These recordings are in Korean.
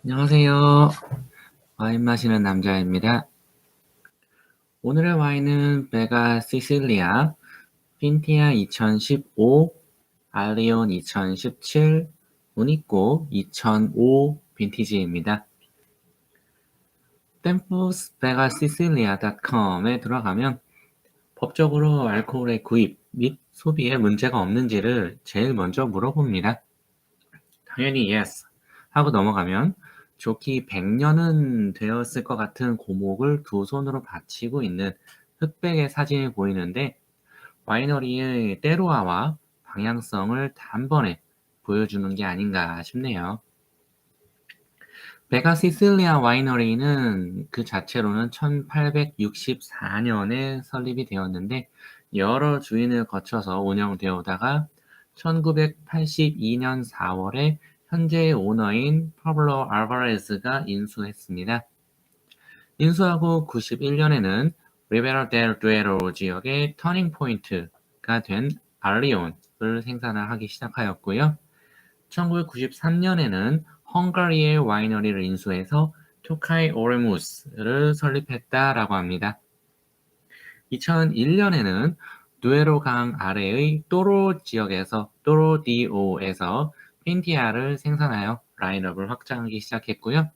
안녕하세요. 와인 마시는 남자입니다. 오늘의 와인은 베가 시실리아, 핀티아 2015, 알리온 2017, 우니꼬 2005 빈티지입니다. 템포스 베가 시실리아.com에 들어가면 법적으로 알코올의 구입 및 소비에 문제가 없는지를 제일 먼저 물어봅니다. 당연히 yes 하고 넘어가면 좋기 100년은 되었을 것 같은 고목을 두 손으로 받치고 있는 흑백의 사진이 보이는데 와이너리의 때로와와 방향성을 단번에 보여주는 게 아닌가 싶네요. 베가 시실리아 와이너리는 그 자체로는 1864년에 설립이 되었는데 여러 주인을 거쳐서 운영되어 오다가 1982년 4월에 현재의 오너인 파블로 알바레즈가 인수했습니다. 인수하고 91년에는 리베라 델 두에로 지역의 터닝 포인트가 된 알리온을 생산을 하기 시작하였고요. 1993년에는 헝가리의 와이너리를 인수해서 토카이 오레무스를 설립했다라고 합니다. 2001년에는 누에로 강 아래의 또로 지역에서 또로디오에서 핀티아를 생산하여 라인업을 확장하기 시작했고요.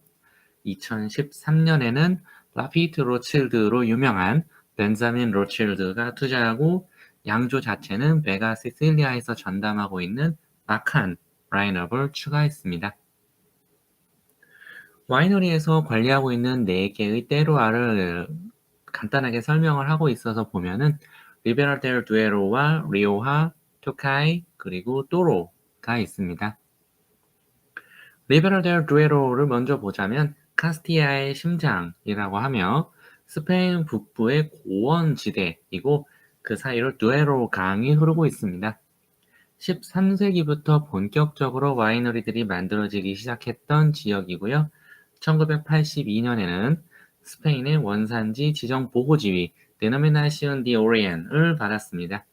2013년에는 라피트 로칠드로 유명한 벤자민 로칠드가 투자하고 양조 자체는 베가 시실리아에서 전담하고 있는 마칸 라인업을 추가했습니다. 와이너리에서 관리하고 있는 4개의 때로아를 간단하게 설명을 하고 있어서 보면은 리베라 델 두에로와 리오하, 토카이, 그리고 또로가 있습니다. 리베라 델 두에로를 먼저 보자면 카스티아의 심장이라고 하며 스페인 북부의 고원 지대이고 그 사이로 두에로 강이 흐르고 있습니다. 13세기부터 본격적으로 와이너리들이 만들어지기 시작했던 지역이고요. 1982년에는 스페인의 원산지 지정 보호지위 Denominación de Orien을 받았습니다.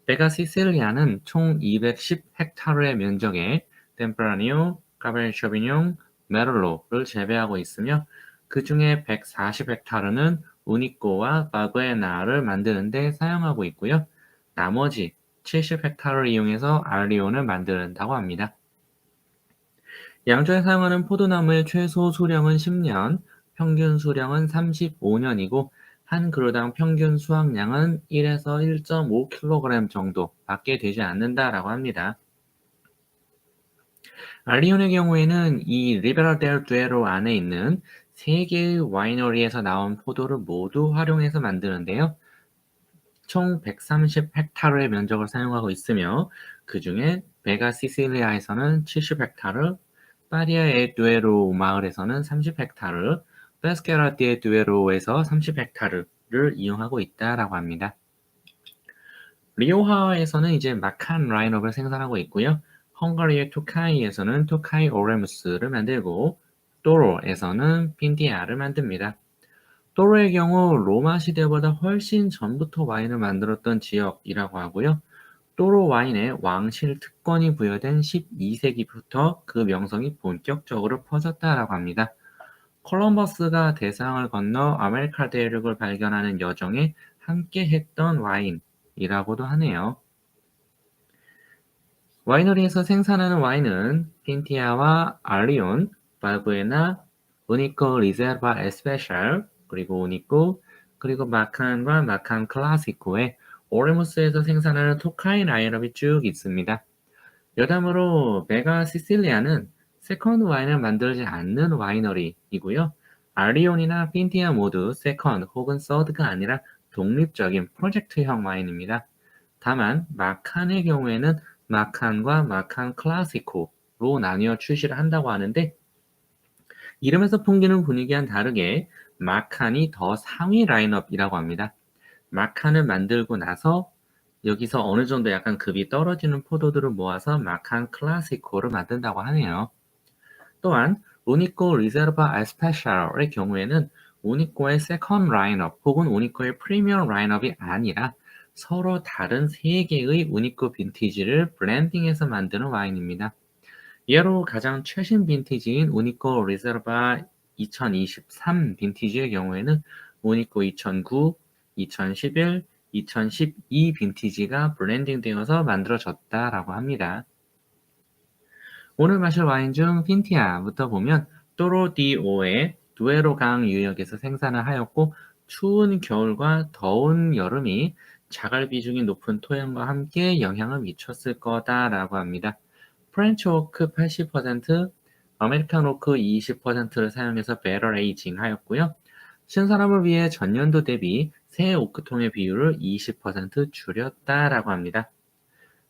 베가 시실리아는 총 210헥타르의 면적에 템프라니오, 카베르 쇼비뇽, 메를로를 재배하고 있으며 그 중에 140헥타르는 우니꼬와 바구에나를 만드는 데 사용하고 있고요. 나머지 70헥타르를 이용해서 알리온을 만든다고 합니다. 양조에 사용하는 포도나무의 최소 수령은 10년, 평균 수령은 35년이고 한 그루당 평균 수확량은 1에서 1.5kg 정도밖에 되지 않는다라고 합니다. 알리온의 경우에는 이 리베라 델 두에로 안에 있는 3개의 와이너리에서 나온 포도를 모두 활용해서 만드는데요. 총 130헥타르의 면적을 사용하고 있으며 그 중에 베가 시실리아에서는 70헥타르, 파리아 에 두에로 마을에서는 30헥타르, 페스케라 디 두에로에서 30헥타르를 이용하고 있다라고 합니다. 리오하에서는 이제 마칸 라인업을 생산하고 있고요. 헝가리의 토카이에서는 토카이 오레무스를 만들고 또로에서는 핀티아를 만듭니다. 또로의 경우 로마 시대보다 훨씬 전부터 와인을 만들었던 지역이라고 하고요. 또로 와인에 왕실 특권이 부여된 12세기부터 그 명성이 본격적으로 퍼졌다라고 합니다. 콜럼버스가 대서양을 건너 아메리카 대륙을 발견하는 여정에 함께했던 와인이라고도 하네요. 와이너리에서 생산하는 와인은 핀티아와 알리온, 발부에나, 우니코 리제르바 에스페셜, 그리고 우니코, 그리고 마칸과 마칸 클라시코에 오레무스에서 생산하는 토카이 라인업이 쭉 있습니다. 여담으로 베가 시실리아는 세컨드 와인을 만들지 않는 와이너리이고요. 알리온이나 핀티아 모두 세컨드 혹은 서드가 아니라 독립적인 프로젝트형 와인입니다. 다만 마칸의 경우에는 마칸과 마칸 클라시코로 나뉘어 출시를 한다고 하는데 이름에서 풍기는 분위기와는 다르게 마칸이 더 상위 라인업이라고 합니다. 마칸을 만들고 나서 여기서 어느 정도 약간 급이 떨어지는 포도들을 모아서 마칸 클라시코를 만든다고 하네요. 또한 우니코 리제르바 에스페셜의 경우에는 우니코의 세컨드 라인업 혹은 우니코의 프리미엄 라인업이 아니라 서로 다른 3개의 우니코 빈티지를 블렌딩해서 만드는 와인입니다. 예로 가장 최신 빈티지인 우니코 리세르바 2023 빈티지의 경우에는 우니코 2009, 2011, 2012 빈티지가 블렌딩되어서 만들어졌다라고 합니다. 오늘 마실 와인 중 핀티아부터 보면 또로디오의 두에로강 유역에서 생산을 하였고 추운 겨울과 더운 여름이 자갈 비중이 높은 토양과 함께 영향을 미쳤을 거다라고 합니다. 프렌치 오크 80%, 아메리칸 오크 20%를 사용해서 배럴 에이징 하였고요. 신사람을 위해 전년도 대비 새 오크통의 비율을 20% 줄였다라고 합니다.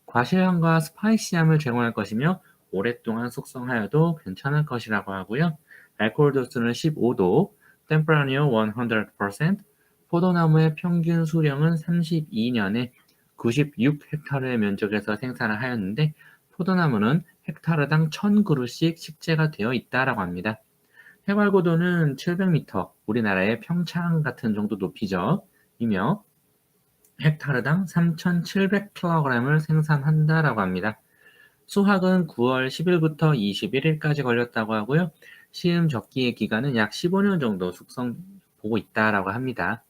과실향과 스파이시함을 제공할 것이며 오랫동안 숙성하여도 괜찮을 것이라고 하고요. 알코올 도수는 15도, 템프라니오 100%, 포도나무의 평균 수령은 32년에 96헥타르의 면적에서 생산을 하였는데 포도나무는 헥타르당 1000그루씩 식재가 되어 있다라고 합니다. 해발 고도는 700m, 우리나라의 평창 같은 정도 높이죠. 이며 헥타르당 3,700kg을 생산한다라고 합니다. 수확은 9월 10일부터 21일까지 걸렸다고 하고요. 시음 적기의 기간은 약 15년 정도 숙성 보고 있다라고 합니다.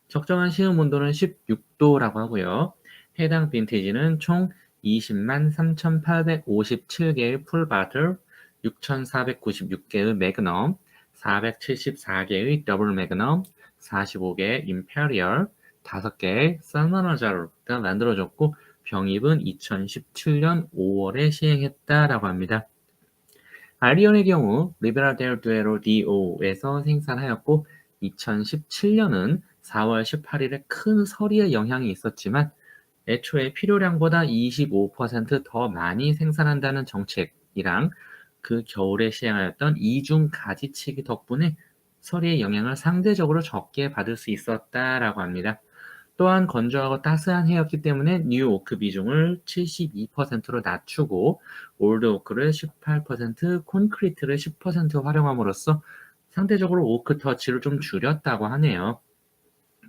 적정한 시음 온도는 16도라고 하고요. 해당 빈티지는 총 20만 3,857개의 풀바틀, 6,496개의 매그넘, 474개의 더블 매그넘, 45개의 임페리얼, 5개의 살마나자르가 만들어졌고 병입은 2017년 5월에 시행했다라고 합니다. 알리온의 경우 리베라 델 두에로 DO에서 생산하였고 2017년은 4월 18일에 큰 서리의 영향이 있었지만 애초에 필요량보다 25%더 많이 생산한다는 정책이랑 그 겨울에 시행하였던 이중 가지치기 덕분에 서리의 영향을 상대적으로 적게 받을 수 있었다라고 합니다. 또한 건조하고 따스한 해였기 때문에 뉴 오크 비중을 72%로 낮추고 올드 오크를 18%, 콘크리트를 10% 활용함으로써 상대적으로 오크 터치를 좀 줄였다고 하네요.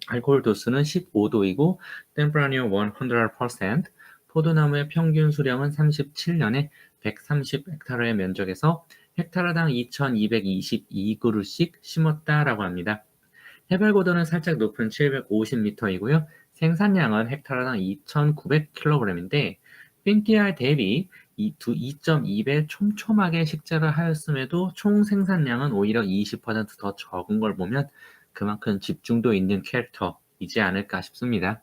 알코올 도수는 15도이고 템프라니오 100%, 포도나무의 평균 수령은 37년에 130헥타르의 면적에서 헥타르당 2222그루씩 심었다라고 합니다. 해발 고도는 살짝 높은 750m이고요. 생산량은 헥타르당 2,900kg인데 핀티알 대비 2.2배 촘촘하게 식재를 하였음에도 총 생산량은 오히려 20%더 적은 걸 보면 그만큼 집중도 있는 캐릭터이지 않을까 싶습니다.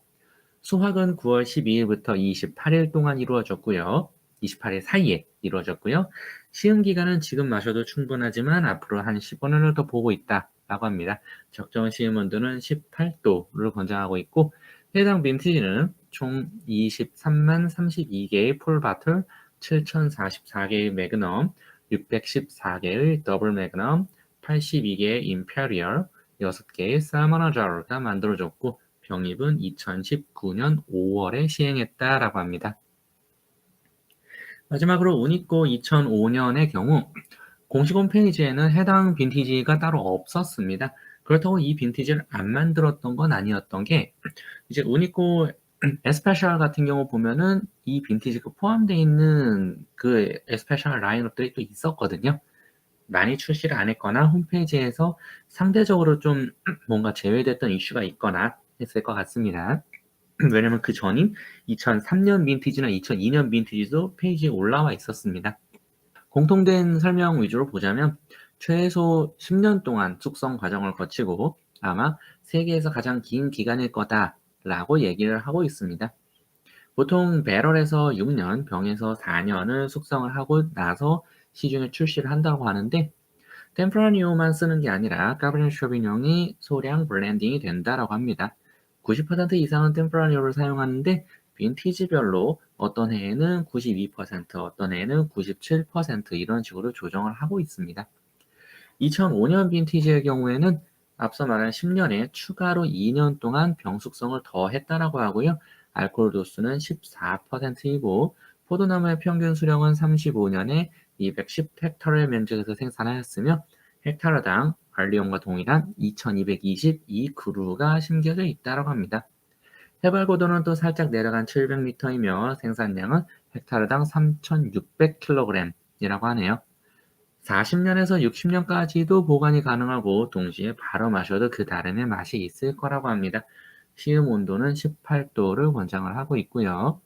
수확은 9월 12일부터 28일 동안 이루어졌고요. 28일 사이에 이루어졌고요. 시음 기간은 지금 마셔도 충분하지만 앞으로 한 15년을 더 보고 있다라고 합니다. 적정 시음 온도는 18도를 권장하고 있고 해당 빈티지는 총 23만 32개의 풀바틀, 7,044개의 매그넘, 614개의 더블 매그넘, 82개의 임페리얼, 6개의 살모나자르가 만들어졌고 병입은 2019년 5월에 시행했다라고 합니다. 마지막으로 우니꼬 2005년의 경우 공식 홈페이지에는 해당 빈티지가 따로 없었습니다. 그렇다고 이 빈티지를 안 만들었던 건 아니었던 게 이제 우니꼬 에스페셜 같은 경우 보면은 이 빈티지가 포함되어 있는 그 에스페셜 라인업들이 또 있었거든요. 많이 출시를 안 했거나 홈페이지에서 상대적으로 좀 뭔가 제외됐던 이슈가 있거나 했을 것 같습니다. 왜냐면 그 전인 2003년 빈티지나 2002년 빈티지도 페이지에 올라와 있었습니다. 공통된 설명 위주로 보자면 최소 10년 동안 숙성 과정을 거치고 아마 세계에서 가장 긴 기간일 거다라고 얘기를 하고 있습니다. 보통 배럴에서 6년, 병에서 4년을 숙성을 하고 나서 시중에 출시를 한다고 하는데 템프라니오만 쓰는 게 아니라 까베르네 쇼비뇽이 소량 블렌딩이 된다라고 합니다. 90% 이상은 템프라니오를 사용하는데 빈티지별로 어떤 해에는 92%, 어떤 해에는 97% 이런 식으로 조정을 하고 있습니다. 2005년 빈티지의 경우에는 앞서 말한 10년에 추가로 2년 동안 병숙성을 더 했다라고 하고요. 알코올 도수는 14%이고 포도나무의 평균 수령은 35년에 210헥타르의 면적에서 생산하였으며 헥타르당 알리온과 동일한 2222그루가 심겨져 있다고 합니다. 해발 고도는 또 살짝 내려간 700m이며 생산량은 헥타르당 3600kg에 이라고 하네요. 40년에서 60년까지도 보관이 가능하고 동시에 바로 마셔도 그 다름의 맛이 있을 거라고 합니다. 시음 온도는 18도를 권장을 하고 있고요.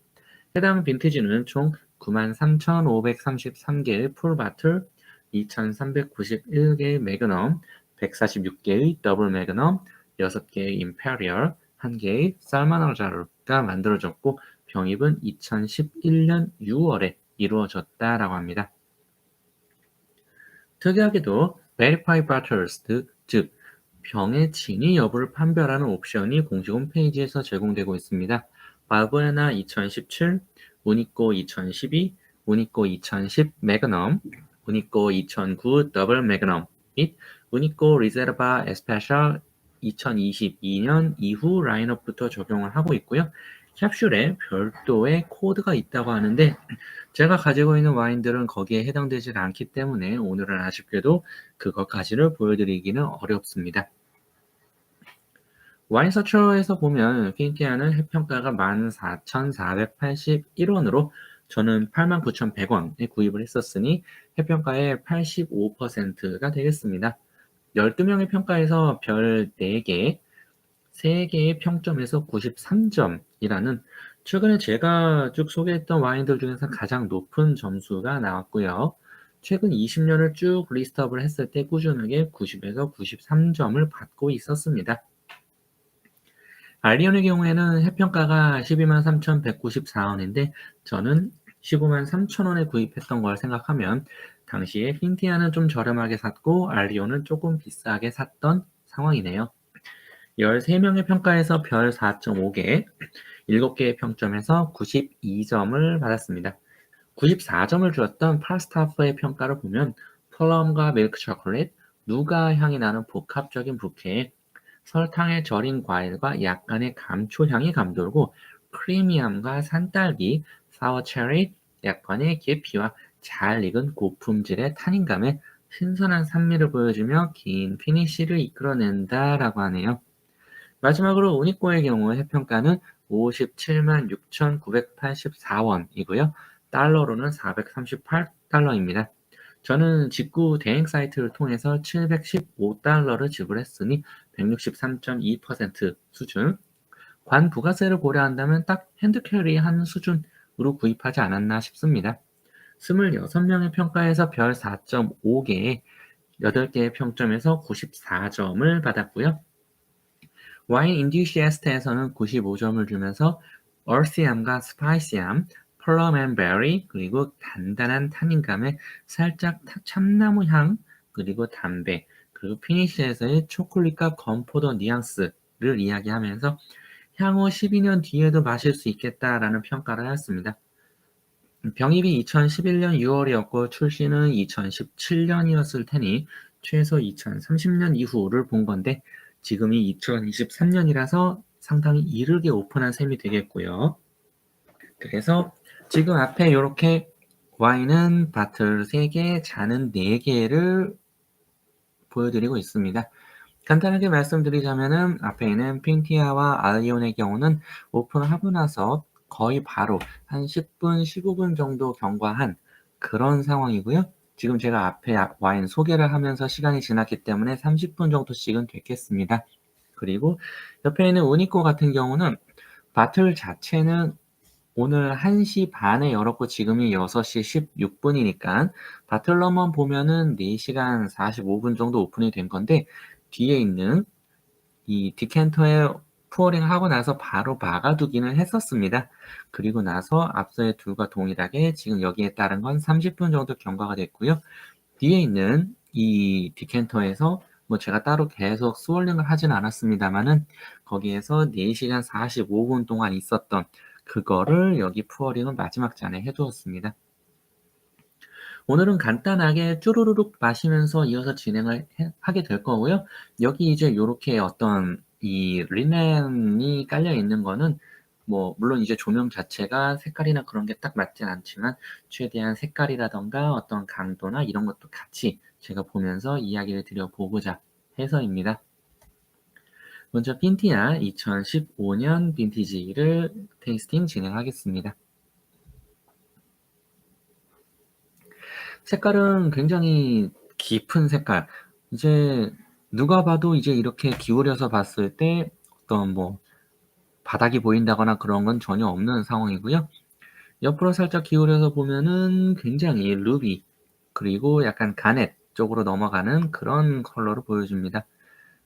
해당 빈티지는 총 93,533개의 풀바틀, 2,391개의 매그넘, 146개의 더블 매그넘, 6개의 임페리얼, 1개의 살마노자르가 만들어졌고 병입은 2011년 6월에 이루어졌다라고 합니다. 특이하게도 Verify Bottles, 즉 병의 진위 여부를 판별하는 옵션이 공식 홈페이지에서 제공되고 있습니다. 바브에나 2017, 우니꼬 2012, 우니꼬 2010 매그넘, 우니꼬 2009 더블 매그넘 및 우니꼬 리제르바 에스페셜 2022년 이후 라인업부터 적용을 하고 있고요. 캡슐에 별도의 코드가 있다고 하는데 제가 가지고 있는 와인들은 거기에 해당되지 않기 때문에 오늘은 아쉽게도 그것까지를 보여드리기는 어렵습니다. 와인서처에서 보면 핀티아는 해평가가 14,481원으로 저는 89,100원에 구입을 했었으니 해평가의 85%가 되겠습니다. 12명의 평가에서 별 4개, 3개의 평점에서 93점이라는 최근에 제가 쭉 소개했던 와인들 중에서 가장 높은 점수가 나왔고요. 최근 20년을 쭉 리스트업을 했을 때 꾸준하게 90에서 93점을 받고 있었습니다. 알리온의 경우에는 해평가가 123,194원인데 저는 153,000원에 구입했던 걸 생각하면 당시에 핀티아는 좀 저렴하게 샀고 알리온은 조금 비싸게 샀던 상황이네요. 13명의 평가에서 별 4.5개, 7개의 평점에서 92점을 받았습니다. 94점을 주었던 팔스타프의 평가를 보면 플럼과 밀크 초콜릿, 누가 향이 나는 복합적인 부케에 설탕에 절인 과일과 약간의 감초향이 감돌고 크리미함과 산딸기, 사워체리, 약간의 계피와 잘 익은 고품질의 탄닌감에 신선한 산미를 보여주며 긴 피니쉬를 이끌어낸다라고 하네요. 마지막으로 우니꼬의 경우 해평가는 57만 6,984원이고요. 달러로는 438달러입니다. 저는 직구 대행 사이트를 통해서 715달러를 지불했으니 163.2% 수준. 관 부가세를 고려한다면 딱 핸드캐리 한 수준으로 구입하지 않았나 싶습니다. 26명의 평가에서 별 4.5개에 8개의 평점에서 94점을 받았고요. 와인 인듀시에스트에서는 95점을 주면서 얼시함과 스파이시함, 플럼 앤 베리, 그리고 단단한 탄닌감에 살짝 참나무 향, 그리고 담배, 그리고 피니쉬에서의 초콜릿과 건포도 뉘앙스를 이야기하면서 향후 12년 뒤에도 마실 수 있겠다라는 평가를 하였습니다. 병입이 2011년 6월이었고 출시는 2017년이었을 테니 최소 2030년 이후를 본 건데 지금이 2023년이라서 상당히 이르게 오픈한 셈이 되겠고요. 그래서 지금 앞에 이렇게 와인은 바틀 3개, 잔은 4개를 보여드리고 있습니다. 간단하게 말씀드리자면은 앞에 있는 핀티아와 알리온의 경우는 오픈하고 나서 거의 바로 한 10분, 15분 정도 경과한 그런 상황이고요. 지금 제가 앞에 와인 소개를 하면서 시간이 지났기 때문에 30분 정도씩은 됐겠습니다. 그리고 옆에 있는 우니꼬 같은 경우는 바틀 자체는 오늘 1시 반에 열었고 지금이 6시 16분이니까 바틀러만 보면은 4시간 45분 정도 오픈이 된 건데 뒤에 있는 이 디캔터에 푸어링 하고 나서 바로 막아두기는 했었습니다. 그리고 나서 앞서의 둘과 동일하게 지금 여기에 따른 건 30분 정도 경과가 됐고요. 뒤에 있는 이 디캔터에서 뭐 제가 따로 계속 스월링을 하진 않았습니다만은 거기에서 4시간 45분 동안 있었던 그거를 여기 푸어링은 마지막 잔에 해두었습니다. 오늘은 간단하게 쭈루루룩 마시면서 이어서 진행을 하게 될 거고요. 여기 이제 요렇게 어떤 이 리넨이 깔려 있는 거는 뭐 물론 이제 조명 자체가 색깔이나 그런 게 딱 맞진 않지만 최대한 색깔이라던가 어떤 강도나 이런 것도 같이 제가 보면서 이야기를 드려보고자 해서입니다. 먼저 핀티아 2015년 빈티지를 테이스팅 진행하겠습니다. 색깔은 굉장히 깊은 색깔. 이제 누가 봐도 이제 이렇게 기울여서 봤을 때 어떤 뭐 바닥이 보인다거나 그런 건 전혀 없는 상황이고요. 옆으로 살짝 기울여서 보면은 굉장히 루비 그리고 약간 가넷 쪽으로 넘어가는 그런 컬러로 보여줍니다.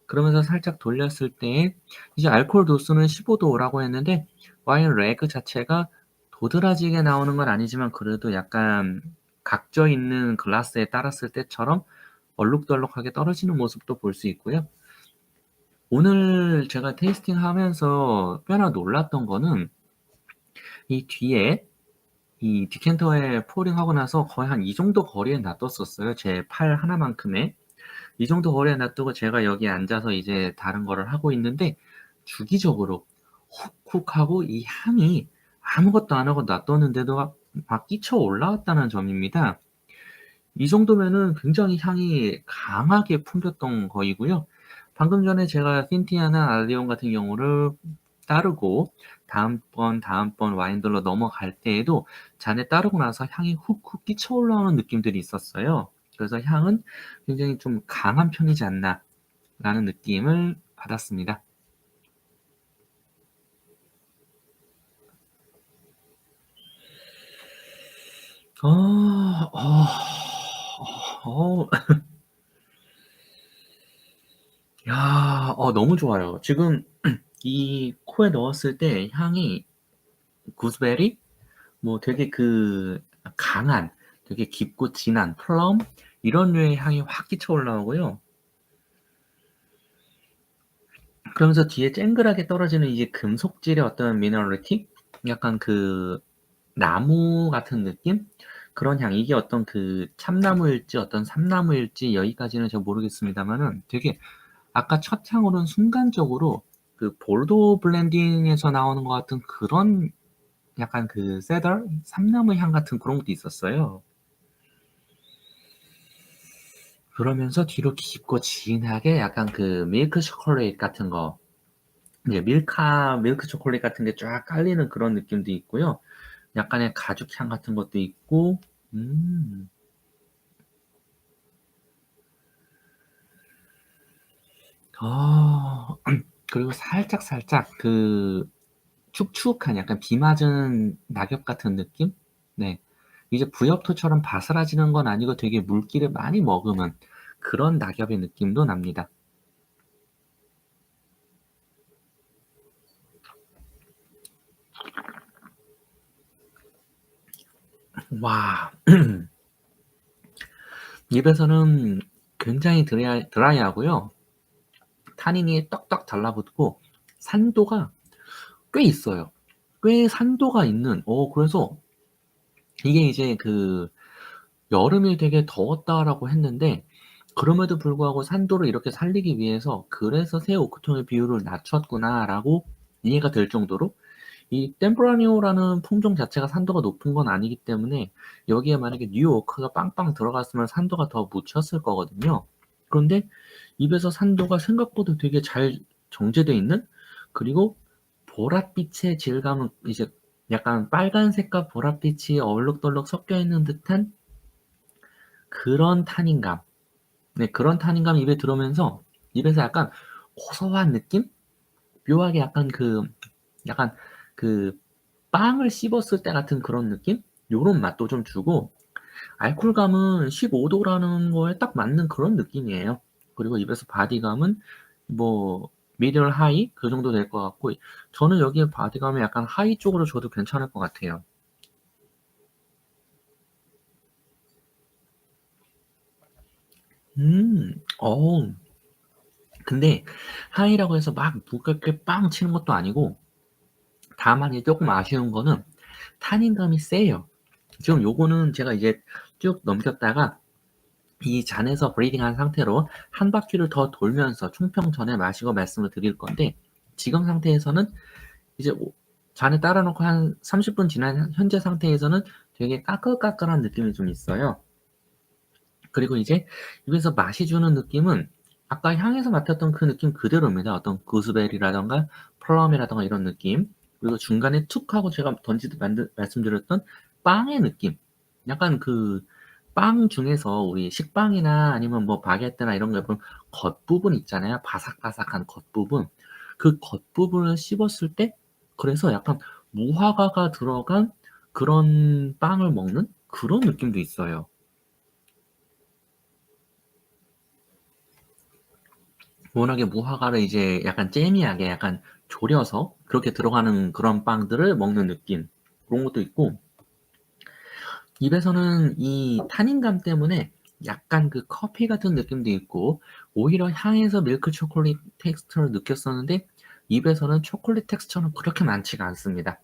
그러면서 살짝 돌렸을 때 이제 알코올 도수는 15도라고 했는데 와인 레그 자체가 도드라지게 나오는 건 아니지만 그래도 약간 각져 있는 글라스에 따랐을 때처럼 얼룩덜룩하게 떨어지는 모습도 볼 수 있고요. 오늘 제가 테이스팅하면서 꽤나 놀랐던 거는 이 뒤에 이 디캔터에 포링하고 나서 거의 한 이 정도 거리에 놔뒀었어요. 제 팔 하나만큼의. 이 정도 거리에 놔두고 제가 여기 앉아서 이제 다른 거를 하고 있는데 주기적으로 훅훅 하고 이 향이 아무것도 안 하고 놔뒀는데도 막 끼쳐 올라왔다는 점입니다. 이 정도면은 굉장히 향이 강하게 풍겼던 거이고요. 방금 전에 제가 신티아나 알리온 같은 경우를 따르고 다음번 와인들로 넘어갈 때에도 잔에 따르고 나서 향이 훅훅 끼쳐 올라오는 느낌들이 있었어요. 그래서 향은 굉장히 좀 강한 편이지 않나라는 느낌을 받았습니다. 어, 어, 어, 야, 너무 좋아요. 지금 이 코에 넣었을 때 향이 구스베리, 뭐 되게 그 강한, 되게 깊고 진한 플럼 이런 류의 향이 확 끼쳐 올라오고요. 그러면서 뒤에 쨍글하게 떨어지는 이제 금속질의 어떤 미너리티, 약간 그 나무 같은 느낌? 그런 향. 이게 어떤 그 참나무일지 어떤 삼나무일지 여기까지는 잘 모르겠습니다만은 되게 아까 첫 향으로는 순간적으로 그 보르도 블렌딩에서 나오는 것 같은 그런 약간 그 세더? 삼나무 향 같은 그런 것도 있었어요. 그러면서 뒤로 깊고 진하게 약간 그 밀크 초콜릿 같은 거, 이제 밀크 초콜릿 같은 게 쫙 깔리는 그런 느낌도 있고요. 약간의 가죽 향 같은 것도 있고, 음, 아, 그리고 살짝 그 축축한 약간 비 맞은 낙엽 같은 느낌? 네. 이제 부엽토처럼 바스라지는 건 아니고 되게 물기를 많이 머금은 그런 낙엽의 느낌도 납니다. 와, 입에서는 굉장히 드라이하고요. 타닌이 떡떡 달라붙고 산도가 꽤 있어요. 꽤 산도가 있는, 그래서 이게 이제 그 여름이 되게 더웠다라고 했는데 그럼에도 불구하고 산도를 이렇게 살리기 위해서 그래서 새 오크통의 비율을 낮췄구나라고 이해가 될 정도로 이 템프라니오라는 품종 자체가 산도가 높은 건 아니기 때문에 여기에 만약에 뉴오크가 빵빵 들어갔으면 산도가 더 묻혔을 거거든요. 그런데 입에서 산도가 생각보다 되게 잘 정제돼 있는, 그리고 보랏빛의 질감은 이제 약간 빨간색과 보랏빛이 얼룩덜룩 섞여 있는 듯한 그런 탄닌감. 네, 그런 탄닌감이 입에 들어오면서 입에서 약간 고소한 느낌? 묘하게 약간 그 빵을 씹었을 때 같은 그런 느낌? 요런 맛도 좀 주고, 알코올감은 15도라는 거에 딱 맞는 그런 느낌이에요. 그리고 입에서 바디감은 뭐 미들 하이 그 정도 될 것 같고, 저는 여기에 바디감이 약간 하이 쪽으로 줘도 괜찮을 것 같아요. 어, 근데 하이라고 해서 막 무겁게 빵 치는 것도 아니고, 다만 이제 조금 아쉬운 거는 탄닌감이 세요. 지금 요거는 제가 이제 쭉 넘겼다가 이 잔에서 브리딩한 상태로 한 바퀴를 더 돌면서 충평 전에 마시고 말씀을 드릴 건데, 지금 상태에서는 이제 잔에 따라 놓고 한 30분 지난 현재 상태에서는 되게 까끌까끌한 느낌이 좀 있어요. 그리고 이제 입에서 맛이 주는 느낌은 아까 향에서 맡았던 그 느낌 그대로입니다. 어떤 구스베리라던가 플럼이라던가 이런 느낌. 그리고 중간에 툭 하고 제가 말씀드렸던 빵의 느낌. 약간 그 빵 중에서 우리 식빵이나 아니면 뭐 바게트나 이런 거에 보면 겉부분 있잖아요. 바삭바삭한 겉부분. 그 겉부분을 씹었을 때 그래서 약간 무화과가 들어간 그런 빵을 먹는 그런 느낌도 있어요. 워낙에 무화과를 이제 약간 재미하게 약간 졸여서 그렇게 들어가는 그런 빵들을 먹는 느낌. 그런 것도 있고 입에서는 이 탄닌감 때문에 약간 그 커피 같은 느낌도 있고 오히려 향에서 밀크 초콜릿 텍스처를 느꼈었는데 입에서는 초콜릿 텍스처는 그렇게 많지가 않습니다.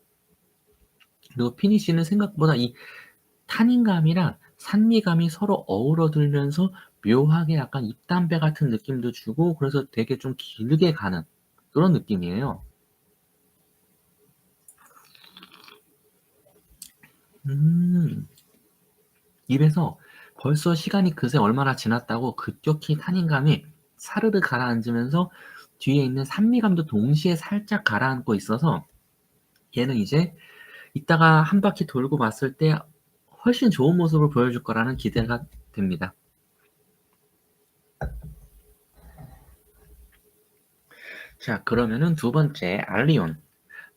그리고 피니쉬는 생각보다 이 탄닌감이랑 산미감이 서로 어우러들면서 묘하게 약간 입담배 같은 느낌도 주고 그래서 되게 좀 길게 가는 그런 느낌이에요. 음. 입에서 벌써 시간이 그새 얼마나 지났다고 급격히 탄닌감이 사르르 가라앉으면서 뒤에 있는 산미감도 동시에 살짝 가라앉고 있어서 얘는 이제 이따가 한 바퀴 돌고 봤을 때 훨씬 좋은 모습을 보여줄 거라는 기대가 됩니다. 자, 그러면은 두 번째 알리온.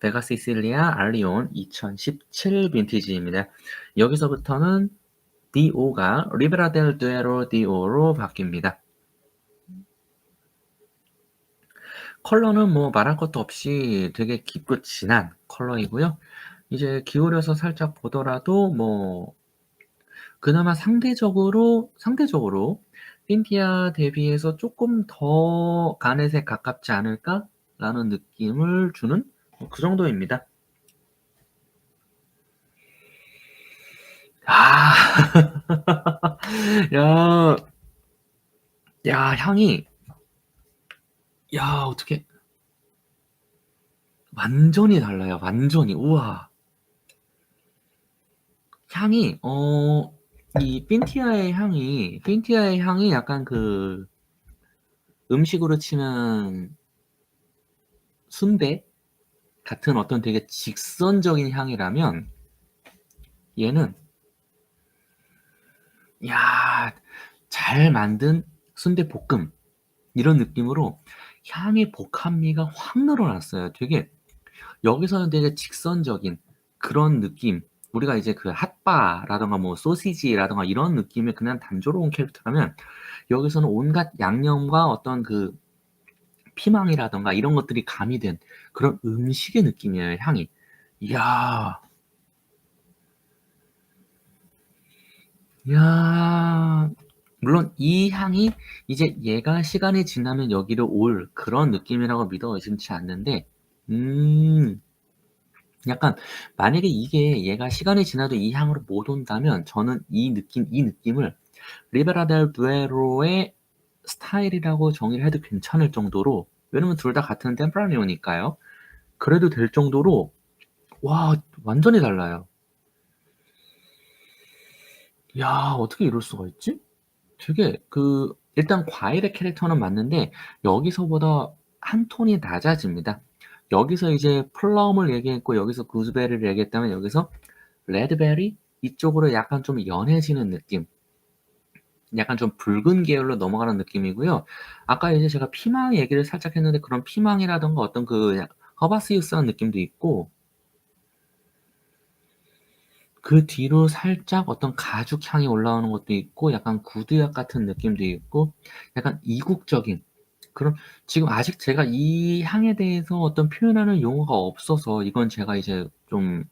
베가 시실리아 알리온 2017 빈티지입니다. 여기서부터는 DO가 리베라 델 두에로 DO로 바뀝니다. 컬러는 뭐 말할 것도 없이 되게 깊고 진한 컬러이고요. 이제 기울여서 살짝 보더라도 뭐 그나마 상대적으로 핀티아 대비해서 조금 더 가넷에 가깝지 않을까라는 느낌을 주는 그 정도입니다. 아, 야, 야, 향이, 야, 어떻게, 완전히 달라요. 완전히. 우와. 향이, 이 핀티아의 향이 약간 그 음식으로 치면 순대 같은 어떤 되게 직선적인 향이라면 얘는 야, 잘 만든 순대 볶음 이런 느낌으로 향의 복합미가 확 늘어났어요. 되게 여기서는 되게 직선적인 그런 느낌. 우리가 이제 그 핫바라든가 뭐 소시지라든가 이런 느낌의 그냥 단조로운 캐릭터라면 여기서는 온갖 양념과 어떤 그 피망이라든가 이런 것들이 가미된 그런 음식의 느낌이에요, 향이. 이야. 이야. 물론 이 향이 이제 얘가 시간이 지나면 여기로 올 그런 느낌이라고 믿어 의심치 않는데 음 약간 만약에 이게 얘가 시간이 지나도 이 향으로 못 온다면 저는 이 느낌을 리베라 델 두에로의 스타일이라고 정의를 해도 괜찮을 정도로 왜냐면 둘 다 같은 템프라니오니까요. 그래도 될 정도로 와 완전히 달라요. 야 어떻게 이럴 수가 있지? 되게 그 일단 과일의 캐릭터는 맞는데 여기서보다 한 톤이 낮아집니다. 여기서 이제 플럼을 얘기했고 여기서 구스베리를 얘기했다면 여기서 레드베리 이쪽으로 약간 좀 연해지는 느낌. 약간 좀 붉은 계열로 넘어가는 느낌이고요. 아까 이제 제가 피망 얘기를 살짝 했는데 그런 피망이라든가 어떤 그 허바시우스한 느낌도 있고 그 뒤로 살짝 어떤 가죽 향이 올라오는 것도 있고 약간 구두약 같은 느낌도 있고 약간 이국적인 그런 지금 아직 제가 이 향에 대해서 어떤 표현하는 용어가 없어서 이건 제가 이제 좀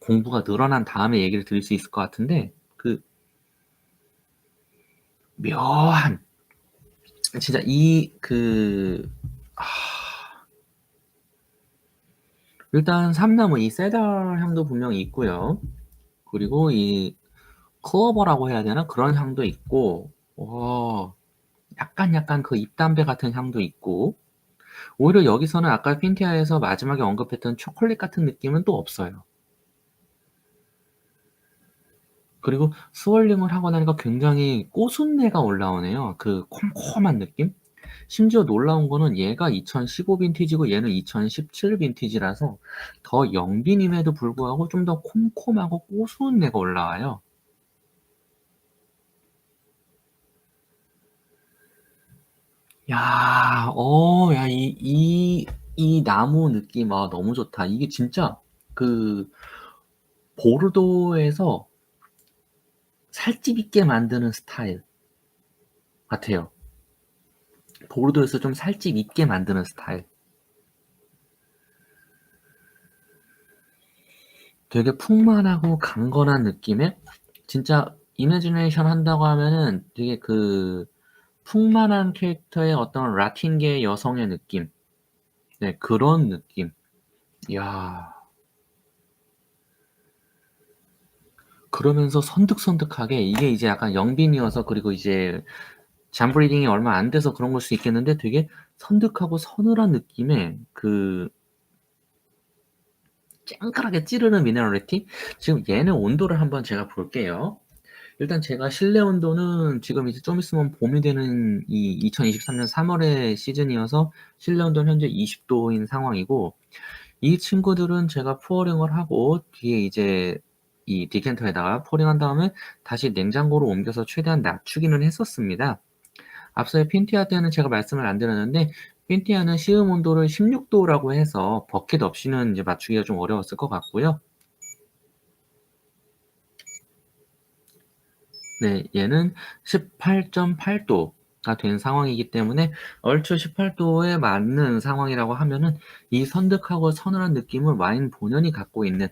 공부가 늘어난 다음에 얘기를 드릴 수 있을 것 같은데 그 묘한 진짜 이 그 아 일단 삼나무 이 세달 향도 분명히 있고요. 그리고 이 클로버라고 해야 되나? 그런 향도 있고 약간 그 잎담배 같은 향도 있고 오히려 여기서는 아까 핀티아에서 마지막에 언급했던 초콜릿 같은 느낌은 또 없어요. 그리고 스월링을 하고 나니까 굉장히 꼬순내가 올라오네요. 그 콤콤한 느낌? 심지어 놀라운 거는 얘가 2015 빈티지고 얘는 2017 빈티지라서 더 영빈임에도 불구하고 좀 더 콤콤하고 고소한 내가 올라와요. 야, 이 나무 느낌, 너무 좋다. 이게 진짜 그 보르도에서 살집 있게 만드는 스타일 같아요. 보르도에서 좀 살집 있게 만드는 스타일. 되게 풍만하고 강건한 느낌의, 진짜 이매지네이션 한다고 하면은 되게 그 풍만한 캐릭터의 어떤 라틴계 여성의 느낌. 네, 그런 느낌. 이야. 그러면서 선득선득하게, 이게 이제 약간 영빈이어서, 그리고 이제 잠브리딩이 얼마 안 돼서 그런 걸 수 있겠는데, 되게 선득하고 서늘한 느낌의 그 쨍그하게 찌르는 미네랄리티? 지금 얘는 온도를 한번 제가 볼게요. 일단 제가 실내 온도는 지금 이제 좀 있으면 봄이 되는 이 2023년 3월의 시즌이어서 실내 온도는 현재 20도인 상황이고, 이 친구들은 제가 푸어링을 하고 뒤에 이제 이 디캔터에다가 포링한 다음에 다시 냉장고로 옮겨서 최대한 낮추기는 했었습니다. 앞서의 핀티아 때는 제가 말씀을 안 드렸는데, 핀티아는 시음 온도를 16도라고 해서 버킷 없이는 이제 맞추기가 좀 어려웠을 것 같고요. 네, 얘는 18.8도가 된 상황이기 때문에 얼추 18도에 맞는 상황이라고 하면은, 이 선득하고 서늘한 느낌을 와인 본연이 갖고 있는,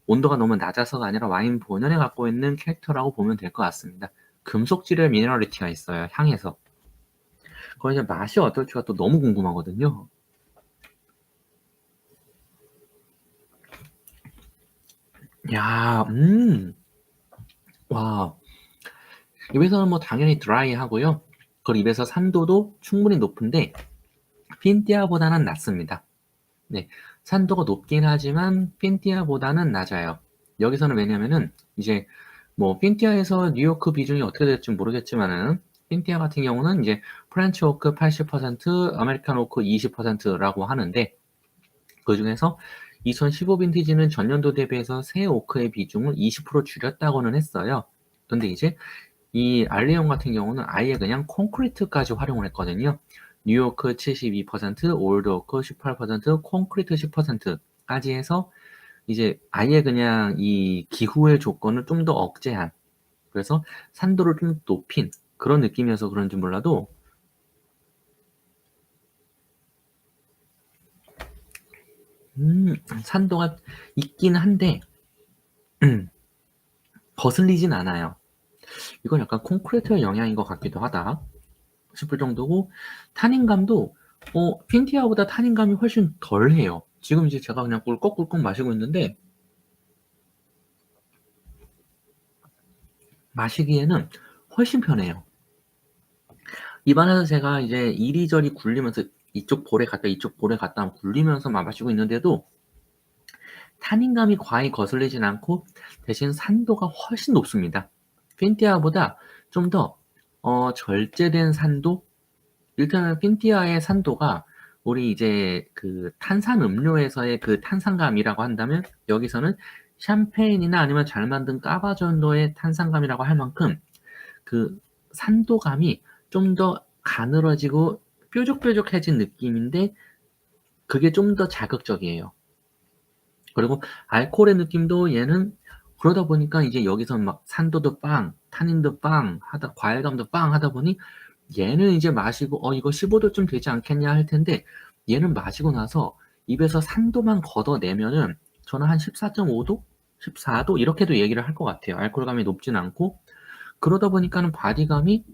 온도가 너무 낮아서가 아니라 와인 본연에 갖고 있는 캐릭터라고 보면 될 것 같습니다. 금속질의 미네랄리티가 있어요, 향에서. 그거 이제 맛이 어떨지가 또 너무 궁금하거든요. 야, 와. 입에서는 뭐 당연히 드라이하고요. 그리고 입에서 산도도 충분히 높은데 핀티아보다는 낮습니다. 네, 산도가 높긴 하지만 핀티아보다는 낮아요. 여기서는 왜냐면은 이제 뭐 핀티아에서 뉴요크 비중이 어떻게 될지 모르겠지만은, 핀티아 같은 경우는 이제 프렌치 오크 80%, 아메리칸 오크 20%라고 하는데, 그 중에서 2015 빈티지는 전년도 대비해서 새 오크의 비중을 20% 줄였다고는 했어요. 근데 이제 이 알리온 같은 경우는 아예 그냥 콘크리트까지 활용을 했거든요. 뉴요크 72%, 올드 오크 18%, 콘크리트 10%까지 해서 이제 아예 그냥 이 기후의 조건을 좀 더 억제한, 그래서 산도를 좀 높인 그런 느낌이어서 그런지 몰라도, 산도가 있긴 한데 거슬리진 않아요. 이건 약간 콘크리트의 영향인 것 같기도 하다 싶을 정도고, 탄닌감도 핀티아보다 탄닌감이 훨씬 덜해요. 지금 이제 제가 그냥 꿀꺽꿀꺽 마시고 있는데, 마시기에는 훨씬 편해요. 입안에서 제가 이제 이리저리 굴리면서 이쪽 볼에 갔다 이쪽 볼에 갔다 굴리면서 마시고 있는데도 탄닌감이 과히 거슬리진 않고, 대신 산도가 훨씬 높습니다. 핀티아보다 좀 더 절제된 산도? 일단은 핀티아의 산도가 우리 이제 그 탄산 음료에서의 그 탄산감이라고 한다면, 여기서는 샴페인이나 아니면 잘 만든 까바 정도의 탄산감이라고 할 만큼 그 산도감이 좀 더 가늘어지고 뾰족뾰족해진 느낌인데, 그게 좀 더 자극적이에요. 그리고 알코올의 느낌도 얘는 그러다 보니까 이제 여기서 막 산도도 빵, 타닌도 빵 하다, 과일감도 빵 하다 보니, 얘는 이제 마시고 이거 15도쯤 되지 않겠냐 할 텐데, 얘는 마시고 나서 입에서 산도만 걷어내면은 저는 한 14.5도, 14도 이렇게도 얘기를 할 것 같아요. 알코올감이 높진 않고, 그러다 보니까는 바디감이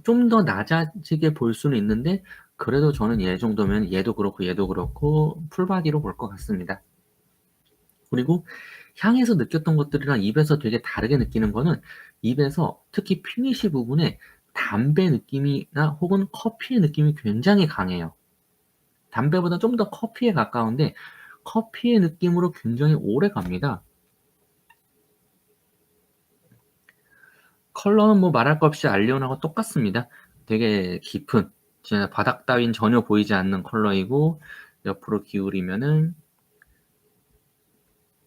좀 더 낮아지게 볼 수는 있는데, 그래도 저는 얘 정도면 얘도 그렇고 얘도 그렇고 풀바디로 볼 것 같습니다. 그리고 향에서 느꼈던 것들이랑 입에서 되게 다르게 느끼는 거는, 입에서 특히 피니쉬 부분에 담배 느낌이나 혹은 커피의 느낌이 굉장히 강해요. 담배보다 좀 더 커피에 가까운데, 커피의 느낌으로 굉장히 오래 갑니다. 컬러는 뭐 말할 것 없이 알리온하고 똑같습니다. 되게 깊은, 진짜 바닥 따윈 전혀 보이지 않는 컬러이고, 옆으로 기울이면은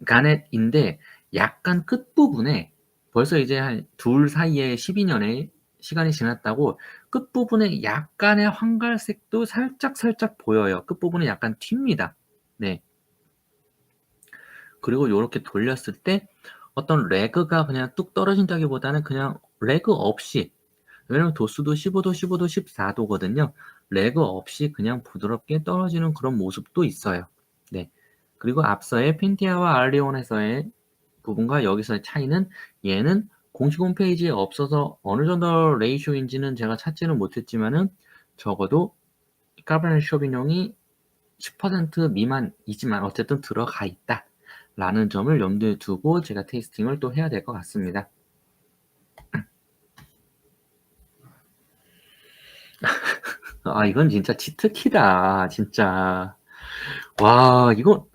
가넷인데, 약간 끝부분에 벌써 이제 한 둘 사이에 12년에 시간이 지났다고 끝부분에 약간의 황갈색도 살짝 보여요. 끝부분에 약간 튑니다. 네. 그리고 요렇게 돌렸을 때 어떤 레그가 그냥 뚝 떨어진다기보다는 그냥 레그 없이, 왜냐면 도수도 15도, 15도, 14도거든요. 레그 없이 그냥 부드럽게 떨어지는 그런 모습도 있어요. 네. 그리고 앞서의 펜티아와 알리온에서의 부분과 여기서의 차이는, 얘는 공식 홈페이지에 없어서 어느 정도 레이쇼인지는 제가 찾지는 못했지만은 적어도 카베르네 쇼비뇽이 10% 미만이지만 어쨌든 들어가 있다 라는 점을 염두에 두고 제가 테이스팅을 또 해야 될 것 같습니다. 아, 이건 진짜 치트키다 진짜. 와, 이거